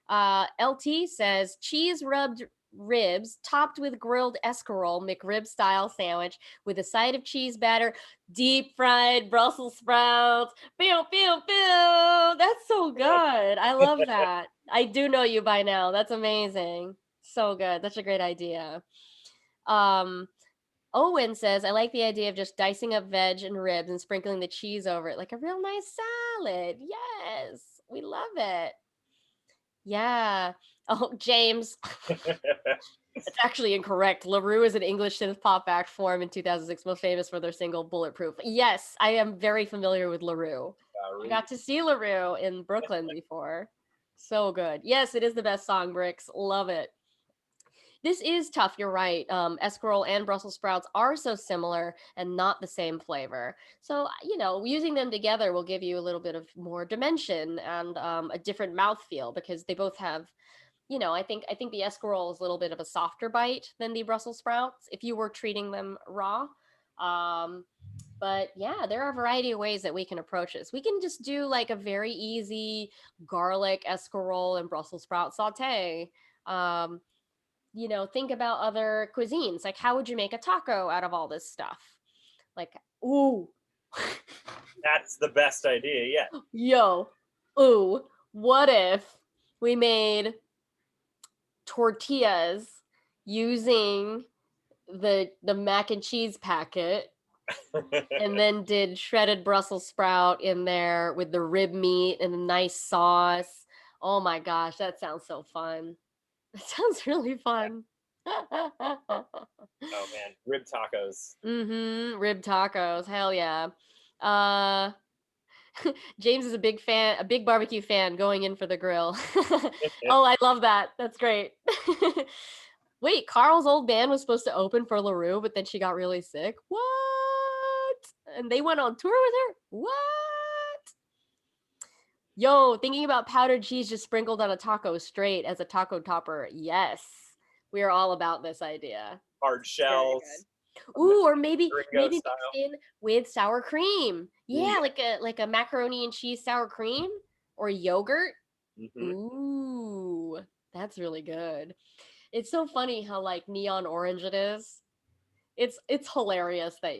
LT says, cheese rubbed ribs topped with grilled escarole McRib style sandwich with a side of cheese batter, deep fried Brussels sprouts. Pew, pew, pew. That's so good. I love that. I do know you by now. That's amazing. So good. That's a great idea. Owen says, I like the idea of just dicing up veg and ribs and sprinkling the cheese over it like a real nice salad. Yes, we love it. Yeah. Oh, James. It's actually incorrect. LaRue is an English synth pop act form in 2006, most famous for their single Bulletproof. Yes, I am very familiar with LaRue. I got to see LaRue in Brooklyn before. So good. Yes, it is the best song, Bricks. Love it. This is tough, you're right. Escarole and Brussels sprouts are so similar and not the same flavor. So, using them together will give you a little bit of more dimension and a different mouthfeel because they both have, I think the escarole is a little bit of a softer bite than the Brussels sprouts if you were treating them raw. But yeah, there are a variety of ways that we can approach this. We can just do like a very easy garlic escarole and Brussels sprout saute. Think about other cuisines. Like, how would you make a taco out of all this stuff? Like, ooh. That's the best idea yet. Yo, ooh, what if we made tortillas using the mac and cheese packet and then did shredded Brussels sprout in there with the rib meat and a nice sauce. Oh my gosh, that sounds so fun. That sounds really Yeah. fun. Oh man, rib tacos. Mm-hmm. Rib tacos. Hell yeah. Uh James is a big fan, a big barbecue fan going in for the grill. Oh, I love that. That's great. Wait, Carl's old band was supposed to open for LaRue, but then she got really sick. What? And they went on tour with her? What? Yo, thinking about powdered cheese just sprinkled on a taco straight as a taco topper. Yes. We are all about this idea. Hard It's very shells, good. Ooh, or maybe gringo maybe mixed style. in with sour cream. Ooh, Yeah, like a macaroni and cheese sour cream or yogurt. yeah. Ooh, that's really good. It's so funny how like neon orange it is. It's hilarious that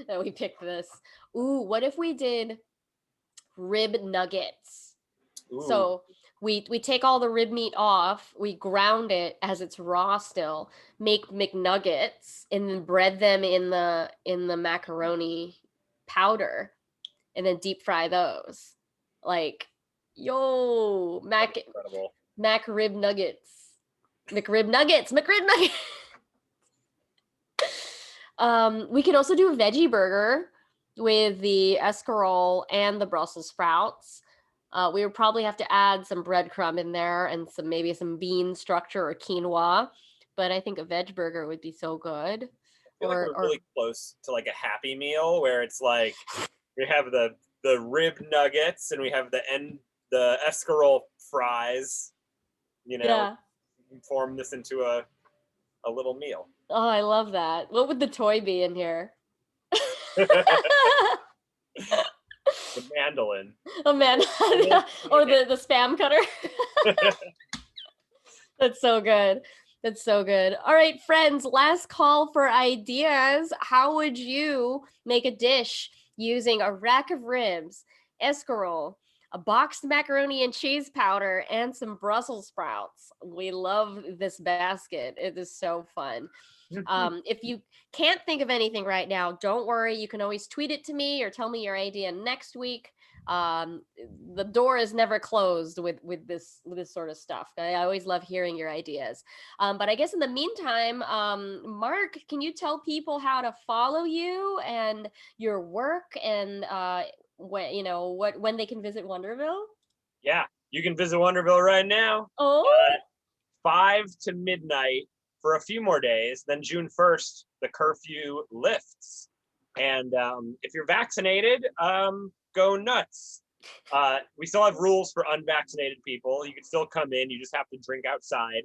that we picked this. Ooh, what if we did rib nuggets? Ooh, So we take all the rib meat off, we ground it as it's raw still, make McNuggets, and then bread them in the macaroni powder, and then deep fry those. Like, yo, that's incredible. Mac rib nuggets, McRib nuggets, McRib nuggets. We can also do a veggie burger with the escarole and the Brussels sprouts. We would probably have to add some breadcrumb in there and some maybe some bean structure or quinoa, but I think a veg burger would be so good. I feel like we're really close to like a Happy Meal where it's like we have the rib nuggets and we have the escarole fries. You know, Yeah. form this into a little meal. Oh, I love that. What would the toy be in here? The mandolin. Oh man, or the spam cutter. That's so good. That's so good. All right, friends, last call for ideas. How would you make a dish using a rack of ribs, escarole, a boxed macaroni and cheese powder, and some Brussels sprouts? We love this basket. It is so fun. If you can't think of anything right now, don't worry. You can always tweet it to me or tell me your idea next week. Um, the door is never closed with this sort of stuff. I always love hearing your ideas. But I guess in the meantime, Mark, can you tell people how to follow you and your work and when they can visit Wonderville? Yeah, you can visit Wonderville right now. Oh, 5 to midnight for a few more days. Then June 1st, the curfew lifts. And if you're vaccinated, go nuts. We still have rules for unvaccinated people. You can still come in. You just have to drink outside.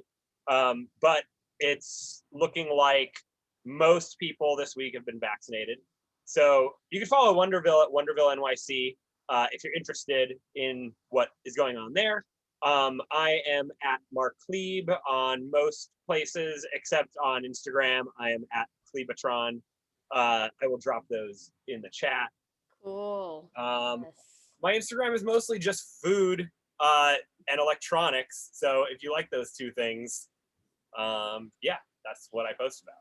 But it's looking like most people this week have been vaccinated. So you can follow Wonderville at Wonderville NYC if you're interested in what is going on there. I am at Mark Kleeb on most places except on Instagram. I am at Kleebatron. I will drop those in the chat. cool. Um, Yes. my Instagram is mostly just food and electronics. So if you like those two things, yeah, that's what I post about.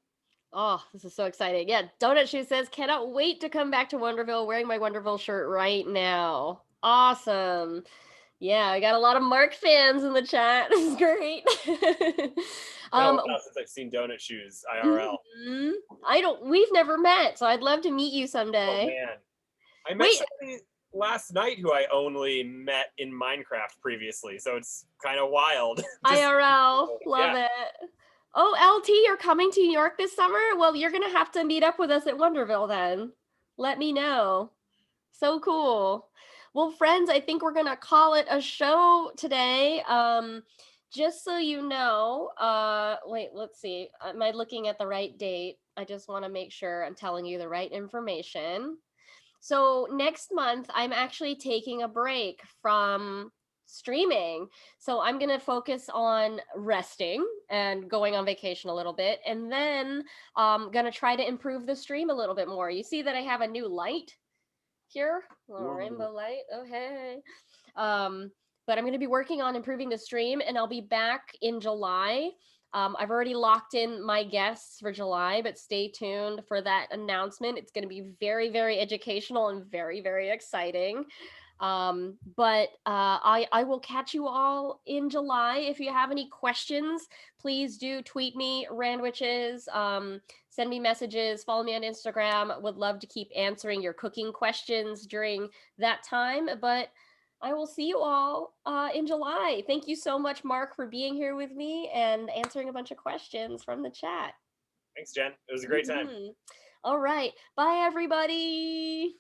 Oh, this is so exciting. Yeah, Donut Shoe says, cannot wait to come back to Wonderville wearing my Wonderville shirt right now. Awesome. Yeah, I got a lot of Mark fans in the chat. This is great. Been a um, while since I've seen Donut Shoes IRL. we've never met, so I'd love to meet you Oh someday. man, I met Wait, somebody last night who I only met in Minecraft previously, so it's kind of wild. IRL, love Yeah. it. Oh, LT, you're coming to New York this summer? Well, you're gonna have to meet up with us at Wonderville then. Let me know. So cool. Well, friends, I think we're gonna call it a show today. Just so you know, wait, let's see. Am I looking at the right date? I just want to make sure I'm telling you the right information. So next month, I'm actually taking a break from streaming. So I'm going to focus on resting and going on vacation a little bit. And then I'm going to try to improve the stream a little bit more. You see that I have a new light here, a little rainbow light. Oh, hey. But I'm going to be working on improving the stream, and I'll be back in July. I've already locked in my guests for July, but stay tuned for that announcement. It's going to be very, very educational and very, very exciting. But I will catch you all in July. If you have any questions, please do tweet me, Randwiches. Send me messages, follow me on Instagram. Would love to keep answering your cooking questions during that time. But I will see you all in July. Thank you so much, Mark, for being here with me and answering a bunch of questions from the chat. Thanks, Jen. It was a great time. All right. Bye, everybody.